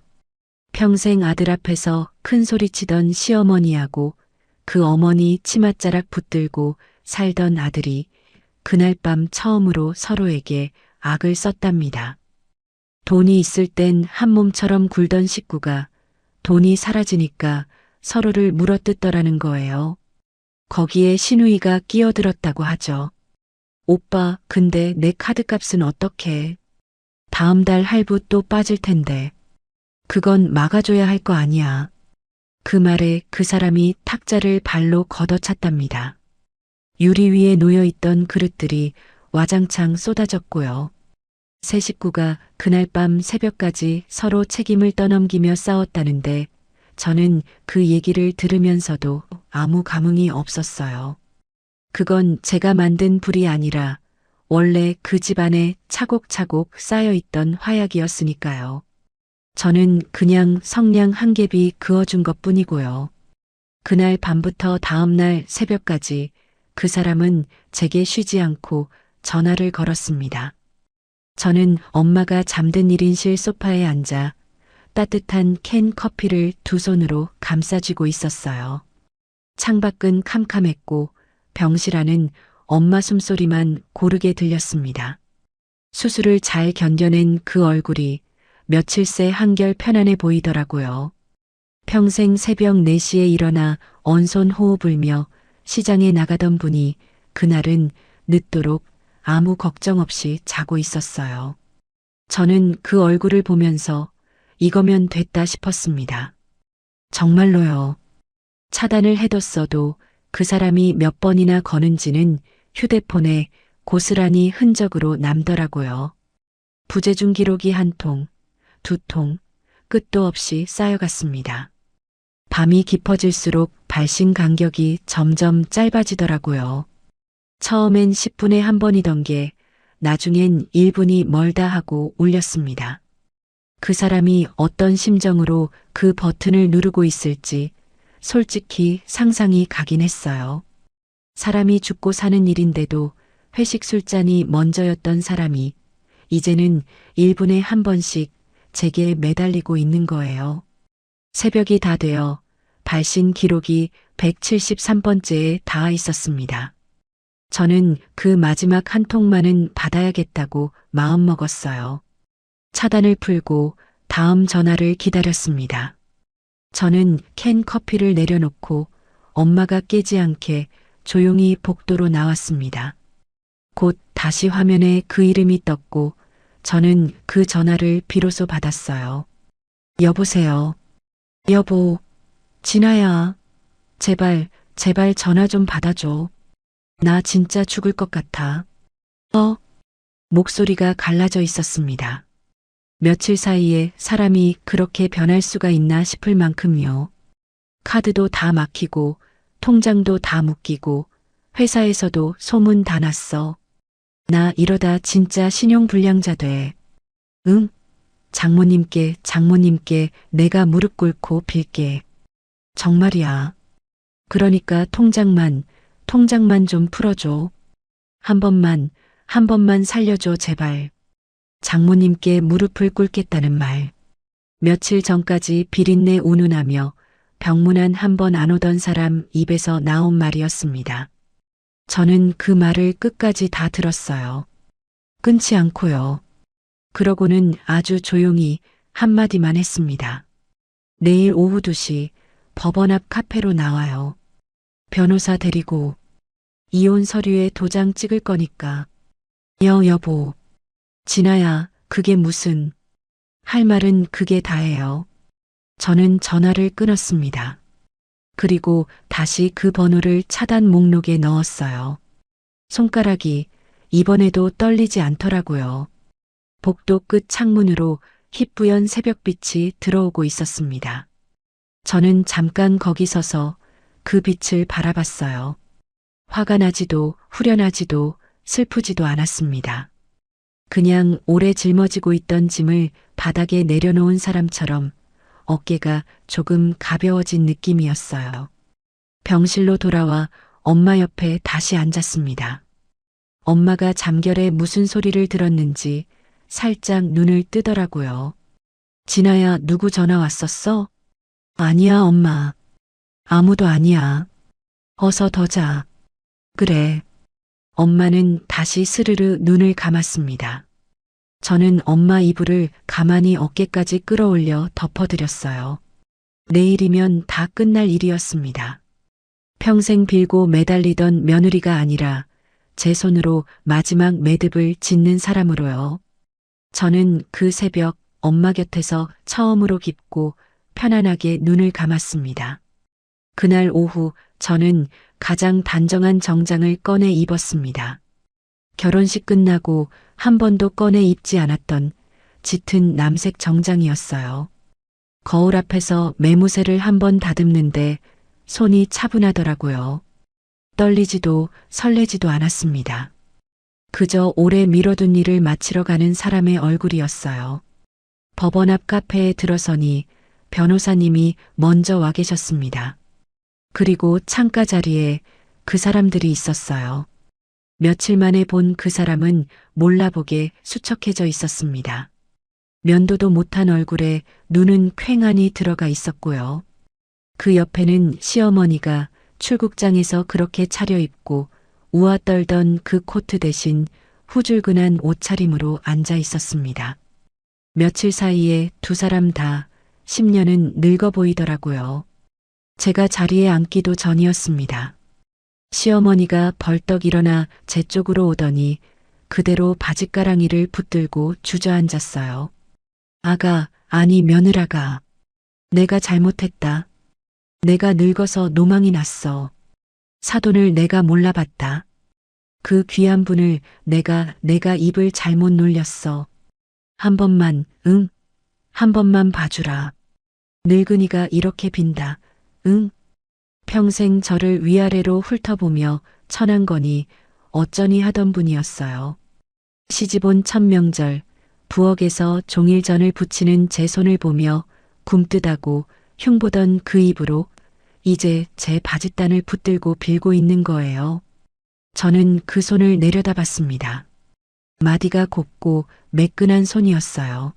평생 아들 앞에서 큰 소리 치던 시어머니하고 그 어머니 치맛자락 붙들고 살던 아들이 그날 밤 처음으로 서로에게 악을 썼답니다. 돈이 있을 땐 한 몸처럼 굴던 식구가 돈이 사라지니까 서로를 물어뜯더라는 거예요. 거기에 신우이가 끼어들었다고 하죠. 오빠, 근데 내 카드값은 어떡해? 다음 달 할부 또 빠질 텐데. 그건 막아줘야 할 거 아니야. 그 말에 그 사람이 탁자를 발로 걷어찼답니다. 유리 위에 놓여있던 그릇들이 와장창 쏟아졌고요. 세 식구가 그날 밤 새벽까지 서로 책임을 떠넘기며 싸웠다는데 저는 그 얘기를 들으면서도 아무 감흥이 없었어요. 그건 제가 만든 불이 아니라 원래 그 집안에 차곡차곡 쌓여있던 화약이었으니까요. 저는 그냥 성냥 한 갭이 그어준 것뿐이고요. 그날 밤부터 다음날 새벽까지 그 사람은 제게 쉬지 않고 전화를 걸었습니다. 저는 엄마가 잠든 1인실 소파에 앉아 따뜻한 캔 커피를 두 손으로 감싸쥐고 있었어요. 창밖은 캄캄했고 병실 안은 엄마 숨소리만 고르게 들렸습니다. 수술을 잘 견뎌낸 그 얼굴이 며칠 새 한결 편안해 보이더라고요. 평생 새벽 4시에 일어나 언손 호흡 불며 시장에 나가던 분이 그날은 늦도록 아무 걱정 없이 자고 있었어요. 저는 그 얼굴을 보면서 이거면 됐다 싶었습니다. 정말로요. 차단을 해뒀어도 그 사람이 몇 번이나 거는지는 휴대폰에 고스란히 흔적으로 남더라고요. 부재중 기록이 한 통, 두 통, 끝도 없이 쌓여갔습니다. 밤이 깊어질수록 발신 간격이 점점 짧아지더라고요. 처음엔 10분에 한 번이던 게 나중엔 1분이 멀다 하고 울렸습니다. 그 사람이 어떤 심정으로 그 버튼을 누르고 있을지 솔직히 상상이 가긴 했어요. 사람이 죽고 사는 일인데도 회식 술잔이 먼저였던 사람이 이제는 1분에 한 번씩 제게 매달리고 있는 거예요. 새벽이 다 되어 발신 기록이 173번째에 닿아 있었습니다. 저는 그 마지막 한 통만은 받아야겠다고 마음먹었어요. 차단을 풀고 다음 전화를 기다렸습니다. 저는 캔 커피를 내려놓고 엄마가 깨지 않게 조용히 복도로 나왔습니다. 곧 다시 화면에 그 이름이 떴고 저는 그 전화를 비로소 받았어요. 여보세요. 여보, 진아야. 제발 전화 좀 받아줘. 나 진짜 죽을 것 같아. 목소리가 갈라져 있었습니다. 며칠 사이에 사람이 그렇게 변할 수가 있나 싶을 만큼요. 카드도 다 막히고 통장도 다 묶이고 회사에서도 소문 다 났어. 나 이러다 진짜 신용불량자 돼. 응? 장모님께 내가 무릎 꿇고 빌게. 정말이야. 그러니까 통장만 좀 풀어줘. 한 번만 살려줘 제발. 장모님께 무릎을 꿇겠다는 말. 며칠 전까지 비린내 운운하며 병문안 한 번 안 오던 사람 입에서 나온 말이었습니다. 저는 그 말을 끝까지 다 들었어요. 끊지 않고요. 그러고는 아주 조용히 한마디만 했습니다. 내일 오후 2시 법원 앞 카페로 나와요. 변호사 데리고 이혼 서류에 도장 찍을 거니까. 여보. 진아야, 그게 무슨. 할 말은 그게 다예요. 저는 전화를 끊었습니다. 그리고 다시 그 번호를 차단 목록에 넣었어요. 손가락이 이번에도 떨리지 않더라고요. 복도 끝 창문으로 희뿌연 새벽빛이 들어오고 있었습니다. 저는 잠깐 거기 서서 그 빛을 바라봤어요. 화가 나지도 후련하지도 슬프지도 않았습니다. 그냥 오래 짊어지고 있던 짐을 바닥에 내려놓은 사람처럼 어깨가 조금 가벼워진 느낌이었어요. 병실로 돌아와 엄마 옆에 다시 앉았습니다. 엄마가 잠결에 무슨 소리를 들었는지 살짝 눈을 뜨더라고요. 진아야, 누구 전화 왔었어? 아니야, 엄마. 아무도 아니야. 어서 더 자. 그래. 엄마는 다시 스르르 눈을 감았습니다. 저는 엄마 이불을 가만히 어깨까지 끌어올려 덮어드렸어요. 내일이면 다 끝날 일이었습니다. 평생 빌고 매달리던 며느리가 아니라 제 손으로 마지막 매듭을 짓는 사람으로요. 저는 그 새벽 엄마 곁에서 처음으로 깊고 편안하게 눈을 감았습니다. 그날 오후 저는 가장 단정한 정장을 꺼내 입었습니다. 결혼식 끝나고 한 번도 꺼내 입지 않았던 짙은 남색 정장이었어요. 거울 앞에서 매무새를 한 번 다듬는데 손이 차분하더라고요. 떨리지도 설레지도 않았습니다. 그저 오래 미뤄둔 일을 마치러 가는 사람의 얼굴이었어요. 법원 앞 카페에 들어서니 변호사님이 먼저 와 계셨습니다. 그리고 창가 자리에 그 사람들이 있었어요. 며칠 만에 본 그 사람은 몰라보게 수척해져 있었습니다. 면도도 못한 얼굴에 눈은 퀭하니 들어가 있었고요. 그 옆에는 시어머니가 출국장에서 그렇게 차려입고 우아 떨던 그 코트 대신 후줄근한 옷차림으로 앉아 있었습니다. 며칠 사이에 두 사람 다 10년은 늙어 보이더라고요. 제가 자리에 앉기도 전이었습니다. 시어머니가 벌떡 일어나 제 쪽으로 오더니 그대로 바짓가랑이를 붙들고 주저앉았어요. 아가, 아니 며느라가. 내가 잘못했다. 내가 늙어서 노망이 났어. 사돈을 내가 몰라봤다. 그 귀한 분을 내가 입을 잘못 놀렸어. 한 번만, 응? 한 번만 봐주라. 늙은이가 이렇게 빈다. 응? 평생 저를 위아래로 훑어보며 천한거니 어쩌니 하던 분이었어요. 시집온 첫 명절 부엌에서 종일전을 부치는 제 손을 보며 굼뜨다고 흉보던 그 입으로 이제 제 바짓단을 붙들고 빌고 있는 거예요. 저는 그 손을 내려다봤습니다. 마디가 곱고 매끈한 손이었어요.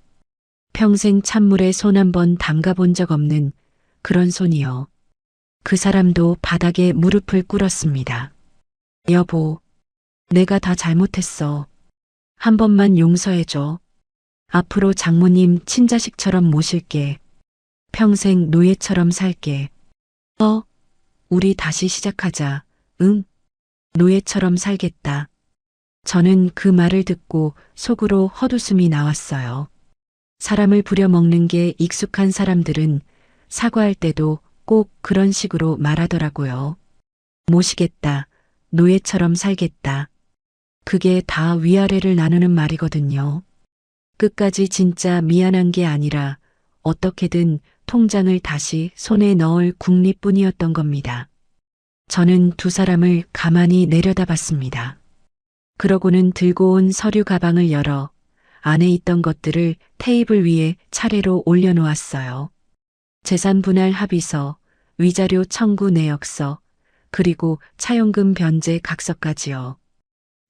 평생 찬물에 손 한 번 담가본 적 없는 그런 손이요. 그 사람도 바닥에 무릎을 꿇었습니다. 여보, 내가 다 잘못했어. 한 번만 용서해줘. 앞으로 장모님 친자식처럼 모실게. 평생 노예처럼 살게. 우리 다시 시작하자. 응? 노예처럼 살겠다. 저는 그 말을 듣고 속으로 헛웃음이 나왔어요. 사람을 부려먹는 게 익숙한 사람들은 사과할 때도 꼭 그런 식으로 말하더라고요. 모시겠다. 노예처럼 살겠다. 그게 다 위아래를 나누는 말이거든요. 끝까지 진짜 미안한 게 아니라 어떻게든 통장을 다시 손에 넣을 궁리뿐이었던 겁니다. 저는 두 사람을 가만히 내려다봤습니다. 그러고는 들고 온 서류 가방을 열어 안에 있던 것들을 테이블 위에 차례로 올려놓았어요. 재산 분할 합의서, 위자료 청구 내역서, 그리고 차용금 변제 각서까지요.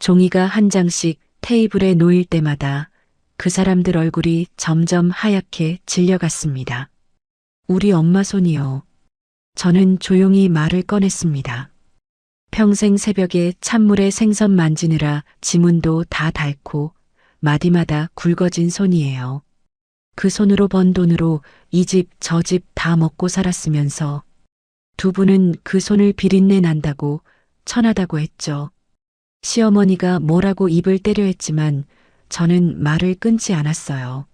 종이가 한 장씩 테이블에 놓일 때마다 그 사람들 얼굴이 점점 하얗게 질려갔습니다. 우리 엄마 손이요. 저는 조용히 말을 꺼냈습니다. 평생 새벽에 찬물에 생선 만지느라 지문도 다 닳고 마디마다 굵어진 손이에요. 그 손으로 번 돈으로 이 집 저 집 다 먹고 살았으면서 두 분은 그 손을 비린내 난다고 천하다고 했죠. 시어머니가 뭐라고 입을 때려 했지만 저는 말을 끊지 않았어요.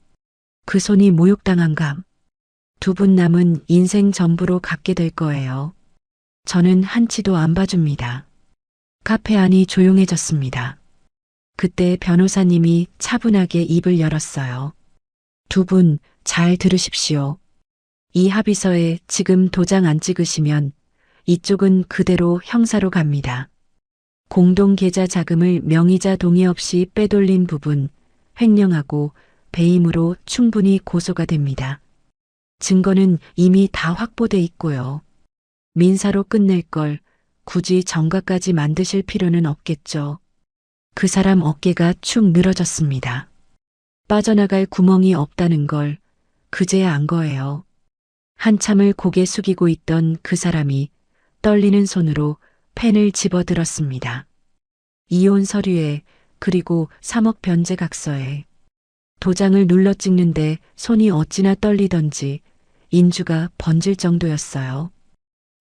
그 손이 모욕당한 감. 두 분 남은 인생 전부로 갖게 될 거예요. 저는 한치도 안 봐줍니다. 카페 안이 조용해졌습니다. 그때 변호사님이 차분하게 입을 열었어요. 두 분 잘 들으십시오. 이 합의서에 지금 도장 안 찍으시면 이쪽은 그대로 형사로 갑니다. 공동계좌 자금을 명의자 동의 없이 빼돌린 부분 횡령하고 배임으로 충분히 고소가 됩니다. 증거는 이미 다 확보돼 있고요. 민사로 끝낼 걸 굳이 정가까지 만드실 필요는 없겠죠. 그 사람 어깨가 축 늘어졌습니다. 빠져나갈 구멍이 없다는 걸 그제야 안 거예요. 한참을 고개 숙이고 있던 그 사람이 떨리는 손으로 펜을 집어들었습니다. 이혼 서류에 그리고 3억 변제 각서에 도장을 눌러 찍는데 손이 어찌나 떨리던지 인주가 번질 정도였어요.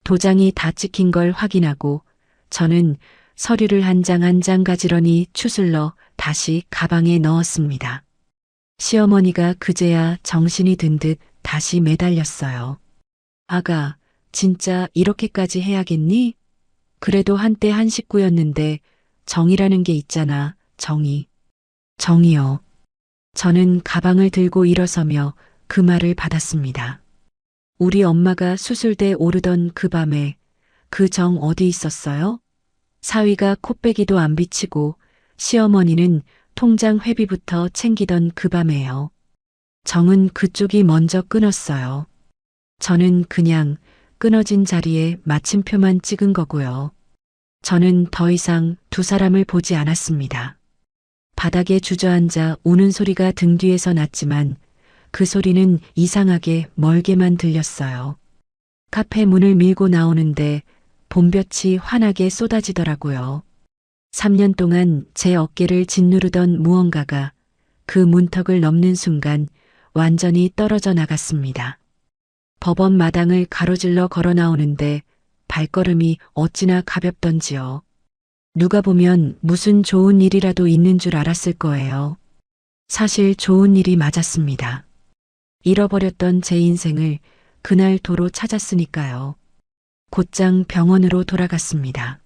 도장이 다 찍힌 걸 확인하고 저는 서류를 한 장 한 장 가지런히 추슬러 다시 가방에 넣었습니다. 시어머니가 그제야 정신이 든 듯 다시 매달렸어요. 아가, 진짜 이렇게까지 해야겠니? 그래도 한때 한 식구였는데 정이라는 게 있잖아, 정이. 정이요. 저는 가방을 들고 일어서며 그 말을 받았습니다. 우리 엄마가 수술대 오르던 그 밤에 그 정 어디 있었어요? 사위가 코빼기도 안 비치고 시어머니는 통장 회비부터 챙기던 그 밤에요. 정은 그쪽이 먼저 끊었어요. 저는 그냥 끊어진 자리에 마침표만 찍은 거고요. 저는 더 이상 두 사람을 보지 않았습니다. 바닥에 주저앉아 우는 소리가 등 뒤에서 났지만 그 소리는 이상하게 멀게만 들렸어요. 카페 문을 밀고 나오는데 봄볕이 환하게 쏟아지더라고요. 3년 동안 제 어깨를 짓누르던 무언가가 그 문턱을 넘는 순간 완전히 떨어져 나갔습니다. 법원 마당을 가로질러 걸어 나오는데 발걸음이 어찌나 가볍던지요. 누가 보면 무슨 좋은 일이라도 있는 줄 알았을 거예요. 사실 좋은 일이 맞았습니다. 잃어버렸던 제 인생을 그날 도로 찾았으니까요. 곧장 병원으로 돌아갔습니다.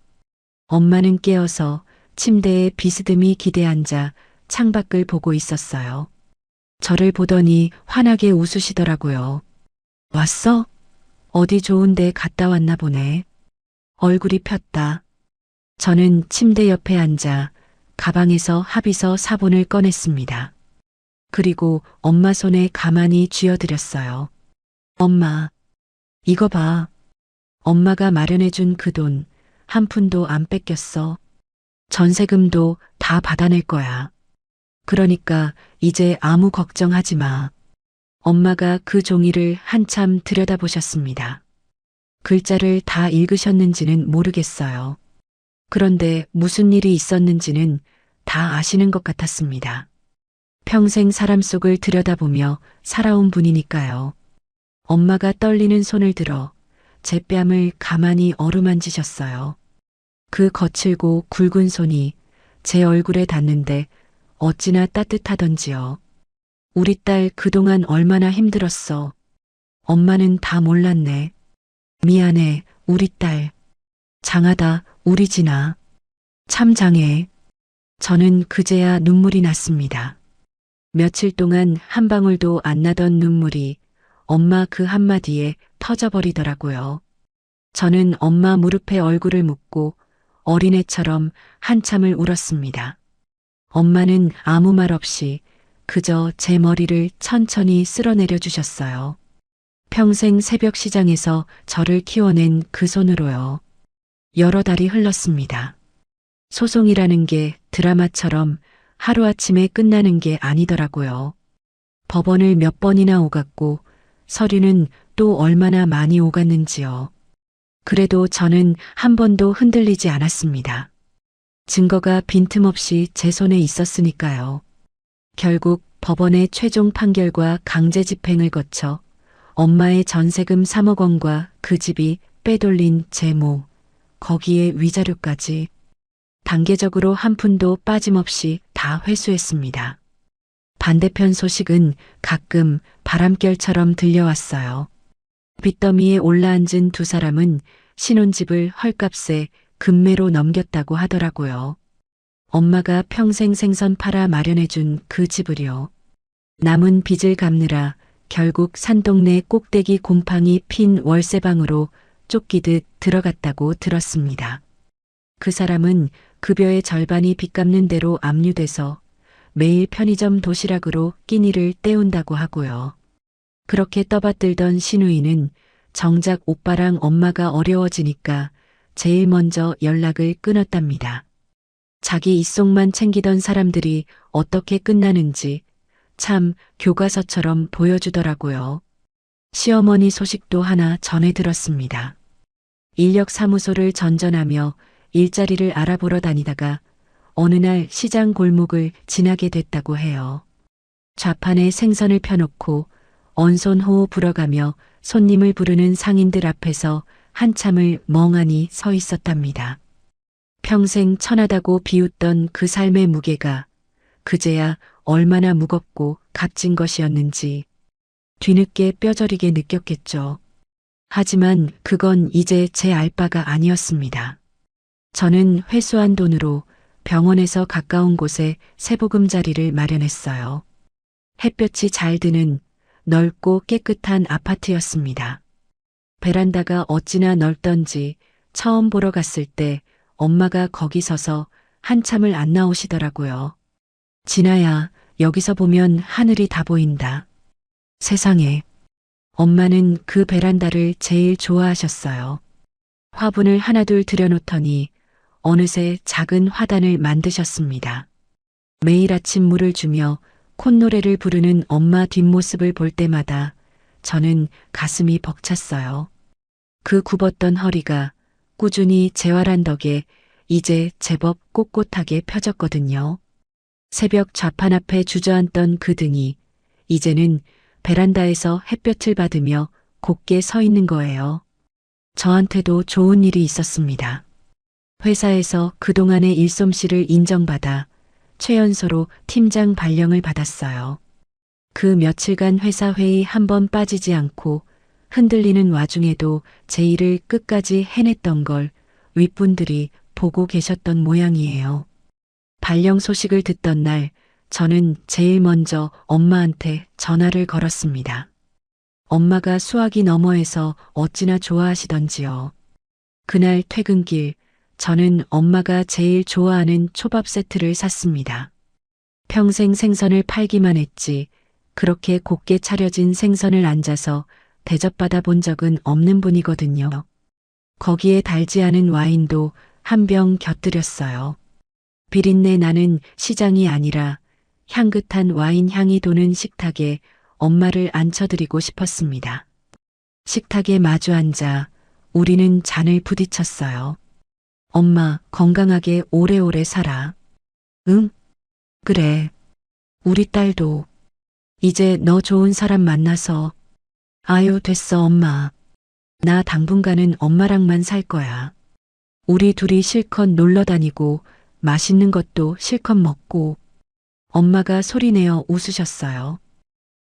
엄마는 깨어서 침대에 비스듬히 기대앉아 창밖을 보고 있었어요. 저를 보더니 환하게 웃으시더라고요. 왔어? 어디 좋은 데 갔다 왔나 보네. 얼굴이 폈다. 저는 침대 옆에 앉아 가방에서 합의서 사본을 꺼냈습니다. 그리고 엄마 손에 가만히 쥐어드렸어요. 엄마, 이거 봐. 엄마가 마련해준 그 돈 한 푼도 안 뺏겼어. 전세금도 다 받아낼 거야. 그러니까 이제 아무 걱정하지 마. 엄마가 그 종이를 한참 들여다보셨습니다. 글자를 다 읽으셨는지는 모르겠어요. 그런데 무슨 일이 있었는지는 다 아시는 것 같았습니다. 평생 사람 속을 들여다보며 살아온 분이니까요. 엄마가 떨리는 손을 들어 제 뺨을 가만히 어루만지셨어요. 그 거칠고 굵은 손이 제 얼굴에 닿는데 어찌나 따뜻하던지요. 우리 딸 그동안 얼마나 힘들었어. 엄마는 다 몰랐네. 미안해, 우리 딸. 장하다, 우리 진아. 참 장해. 저는 그제야 눈물이 났습니다. 며칠 동안 한 방울도 안 나던 눈물이 엄마 그 한마디에 터져버리더라고요. 저는 엄마 무릎에 얼굴을 묻고 어린애처럼 한참을 울었습니다. 엄마는 아무 말 없이 그저 제 머리를 천천히 쓸어내려 주셨어요. 평생 새벽 시장에서 저를 키워낸 그 손으로요. 여러 달이 흘렀습니다. 소송이라는 게 드라마처럼 하루아침에 끝나는 게 아니더라고요. 법원을 몇 번이나 오갔고 서류는 또 얼마나 많이 오갔는지요. 그래도 저는 한 번도 흔들리지 않았습니다. 증거가 빈틈없이 제 손에 있었으니까요. 결국 법원의 최종 판결과 강제 집행을 거쳐 엄마의 전세금 3억 원과 그 집이 빼돌린 재모, 거기에 위자료까지 단계적으로 한 푼도 빠짐없이 다 회수했습니다. 반대편 소식은 가끔 바람결처럼 들려왔어요. 빚더미에 올라앉은 두 사람은 신혼집을 헐값에 금매로 넘겼다고 하더라고요. 엄마가 평생 생선 팔아 마련해준 그 집을요. 남은 빚을 갚느라 결국 산동네 꼭대기 곰팡이 핀 월세방으로 쫓기듯 들어갔다고 들었습니다. 그 사람은 급여의 절반이 빚 갚는 대로 압류돼서 매일 편의점 도시락으로 끼니를 때운다고 하고요. 그렇게 떠받들던 시누이는 정작 오빠랑 엄마가 어려워지니까 제일 먼저 연락을 끊었답니다. 자기 입속만 챙기던 사람들이 어떻게 끝나는지 참 교과서처럼 보여주더라고요. 시어머니 소식도 하나 전해 들었습니다. 인력사무소를 전전하며 일자리를 알아보러 다니다가 어느 날 시장 골목을 지나게 됐다고 해요. 좌판에 생선을 펴놓고 언손호호 불어가며 손님을 부르는 상인들 앞에서 한참을 멍하니 서 있었답니다. 평생 천하다고 비웃던 그 삶의 무게가 그제야 얼마나 무겁고 값진 것이었는지 뒤늦게 뼈저리게 느꼈겠죠. 하지만 그건 이제 제 알바가 아니었습니다. 저는 회수한 돈으로 병원에서 가까운 곳에 세보금자리를 마련했어요. 햇볕이 잘 드는 넓고 깨끗한 아파트였습니다. 베란다가 어찌나 넓던지 처음 보러 갔을 때 엄마가 거기 서서 한참을 안 나오시더라고요. 진아야, 여기서 보면 하늘이 다 보인다. 세상에. 엄마는 그 베란다를 제일 좋아하셨어요. 화분을 하나둘 들여놓더니 어느새 작은 화단을 만드셨습니다. 매일 아침 물을 주며 콧노래를 부르는 엄마 뒷모습을 볼 때마다 저는 가슴이 벅찼어요. 그 굽었던 허리가 꾸준히 재활한 덕에 이제 제법 꼿꼿하게 펴졌거든요. 새벽 좌판 앞에 주저앉던 그 등이 이제는 베란다에서 햇볕을 받으며 곧게 서 있는 거예요. 저한테도 좋은 일이 있었습니다. 회사에서 그동안의 일솜씨를 인정받아 최연소로 팀장 발령을 받았어요. 그 며칠간 회사 회의 한 번 빠지지 않고 흔들리는 와중에도 제 일을 끝까지 해냈던 걸 윗분들이 보고 계셨던 모양이에요. 발령 소식을 듣던 날 저는 제일 먼저 엄마한테 전화를 걸었습니다. 엄마가 수화기 너머에서 어찌나 좋아하시던지요. 그날 퇴근길 저는 엄마가 제일 좋아하는 초밥 세트를 샀습니다. 평생 생선을 팔기만 했지 그렇게 곱게 차려진 생선을 앉아서 대접받아 본 적은 없는 분이거든요. 거기에 달지 않은 와인도 한 병 곁들였어요. 비린내 나는 시장이 아니라 향긋한 와인 향이 도는 식탁에 엄마를 앉혀드리고 싶었습니다. 식탁에 마주 앉아 우리는 잔을 부딪혔어요. 엄마, 건강하게 오래오래 살아. 응? 그래. 우리 딸도. 이제 너 좋은 사람 만나서. 아유, 됐어, 엄마. 나 당분간은 엄마랑만 살 거야. 우리 둘이 실컷 놀러 다니고 맛있는 것도 실컷 먹고. 엄마가 소리내어 웃으셨어요.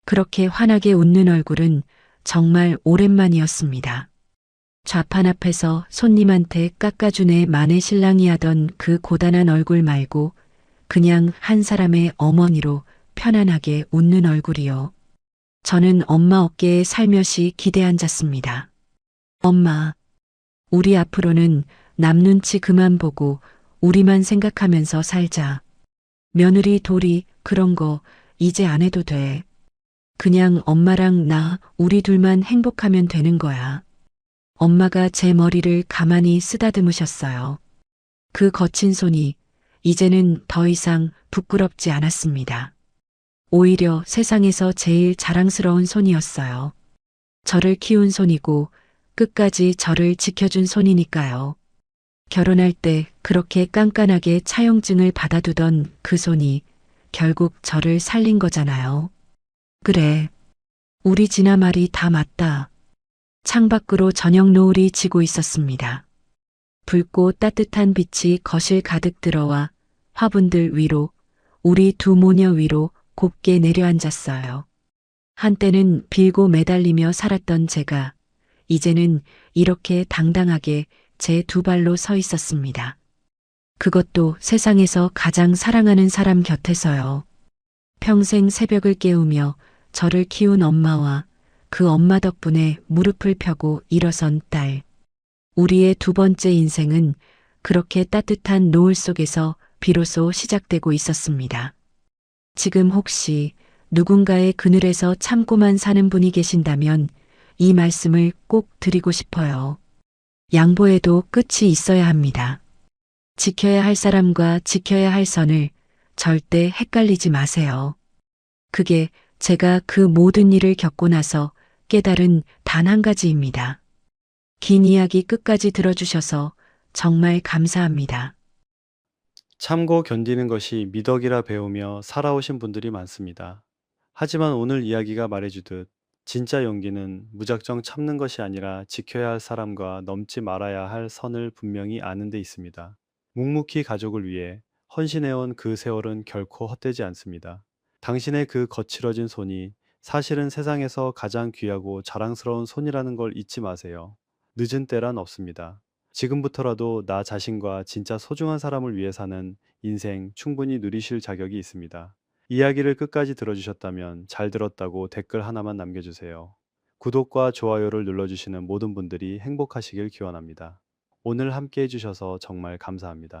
그렇게 환하게 웃는 얼굴은 정말 오랜만이었습니다. 좌판 앞에서 손님한테 깎아주네 만의 신랑이 하던 그 고단한 얼굴 말고 그냥 한 사람의 어머니로 편안하게 웃는 얼굴이요. 저는 엄마 어깨에 살며시 기대 앉았습니다. 엄마, 우리 앞으로는 남 눈치 그만 보고 우리만 생각하면서 살자. 며느리 도리 그런 거 이제 안 해도 돼. 그냥 엄마랑 나 우리 둘만 행복하면 되는 거야. 엄마가 제 머리를 가만히 쓰다듬으셨어요. 그 거친 손이 이제는 더 이상 부끄럽지 않았습니다. 오히려 세상에서 제일 자랑스러운 손이었어요. 저를 키운 손이고 끝까지 저를 지켜준 손이니까요. 결혼할 때 그렇게 깐깐하게 차용증을 받아두던 그 손이 결국 저를 살린 거잖아요. 그래. 우리 진아 말이 다 맞다. 창밖으로 저녁 노을이 지고 있었습니다. 붉고 따뜻한 빛이 거실 가득 들어와 화분들 위로, 우리 두 모녀 위로 곱게 내려앉았어요. 한때는 빌고 매달리며 살았던 제가 이제는 이렇게 당당하게 제 두 발로 서 있었습니다. 그것도 세상에서 가장 사랑하는 사람 곁에서요. 평생 새벽을 깨우며 저를 키운 엄마와 그 엄마 덕분에 무릎을 펴고 일어선 딸. 우리의 두 번째 인생은 그렇게 따뜻한 노을 속에서 비로소 시작되고 있었습니다. 지금 혹시 누군가의 그늘에서 참고만 사는 분이 계신다면 이 말씀을 꼭 드리고 싶어요. 양보에도 끝이 있어야 합니다. 지켜야 할 사람과 지켜야 할 선을 절대 헷갈리지 마세요. 그게 제가 그 모든 일을 겪고 나서 깨달은 단 한 가지입니다. 긴 이야기 끝까지 들어주셔서 정말 감사합니다. 참고 견디는 것이 미덕이라 배우며 살아오신 분들이 많습니다. 하지만 오늘 이야기가 말해주듯 진짜 용기는 무작정 참는 것이 아니라 지켜야 할 사람과 넘지 말아야 할 선을 분명히 아는 데 있습니다. 묵묵히 가족을 위해 헌신해온 그 세월은 결코 헛되지 않습니다. 당신의 그 거칠어진 손이 사실은 세상에서 가장 귀하고 자랑스러운 손이라는 걸 잊지 마세요. 늦은 때란 없습니다. 지금부터라도 나 자신과 진짜 소중한 사람을 위해 사는 인생 충분히 누리실 자격이 있습니다. 이야기를 끝까지 들어주셨다면 잘 들었다고 댓글 하나만 남겨주세요. 구독과 좋아요를 눌러주시는 모든 분들이 행복하시길 기원합니다. 오늘 함께 해주셔서 정말 감사합니다.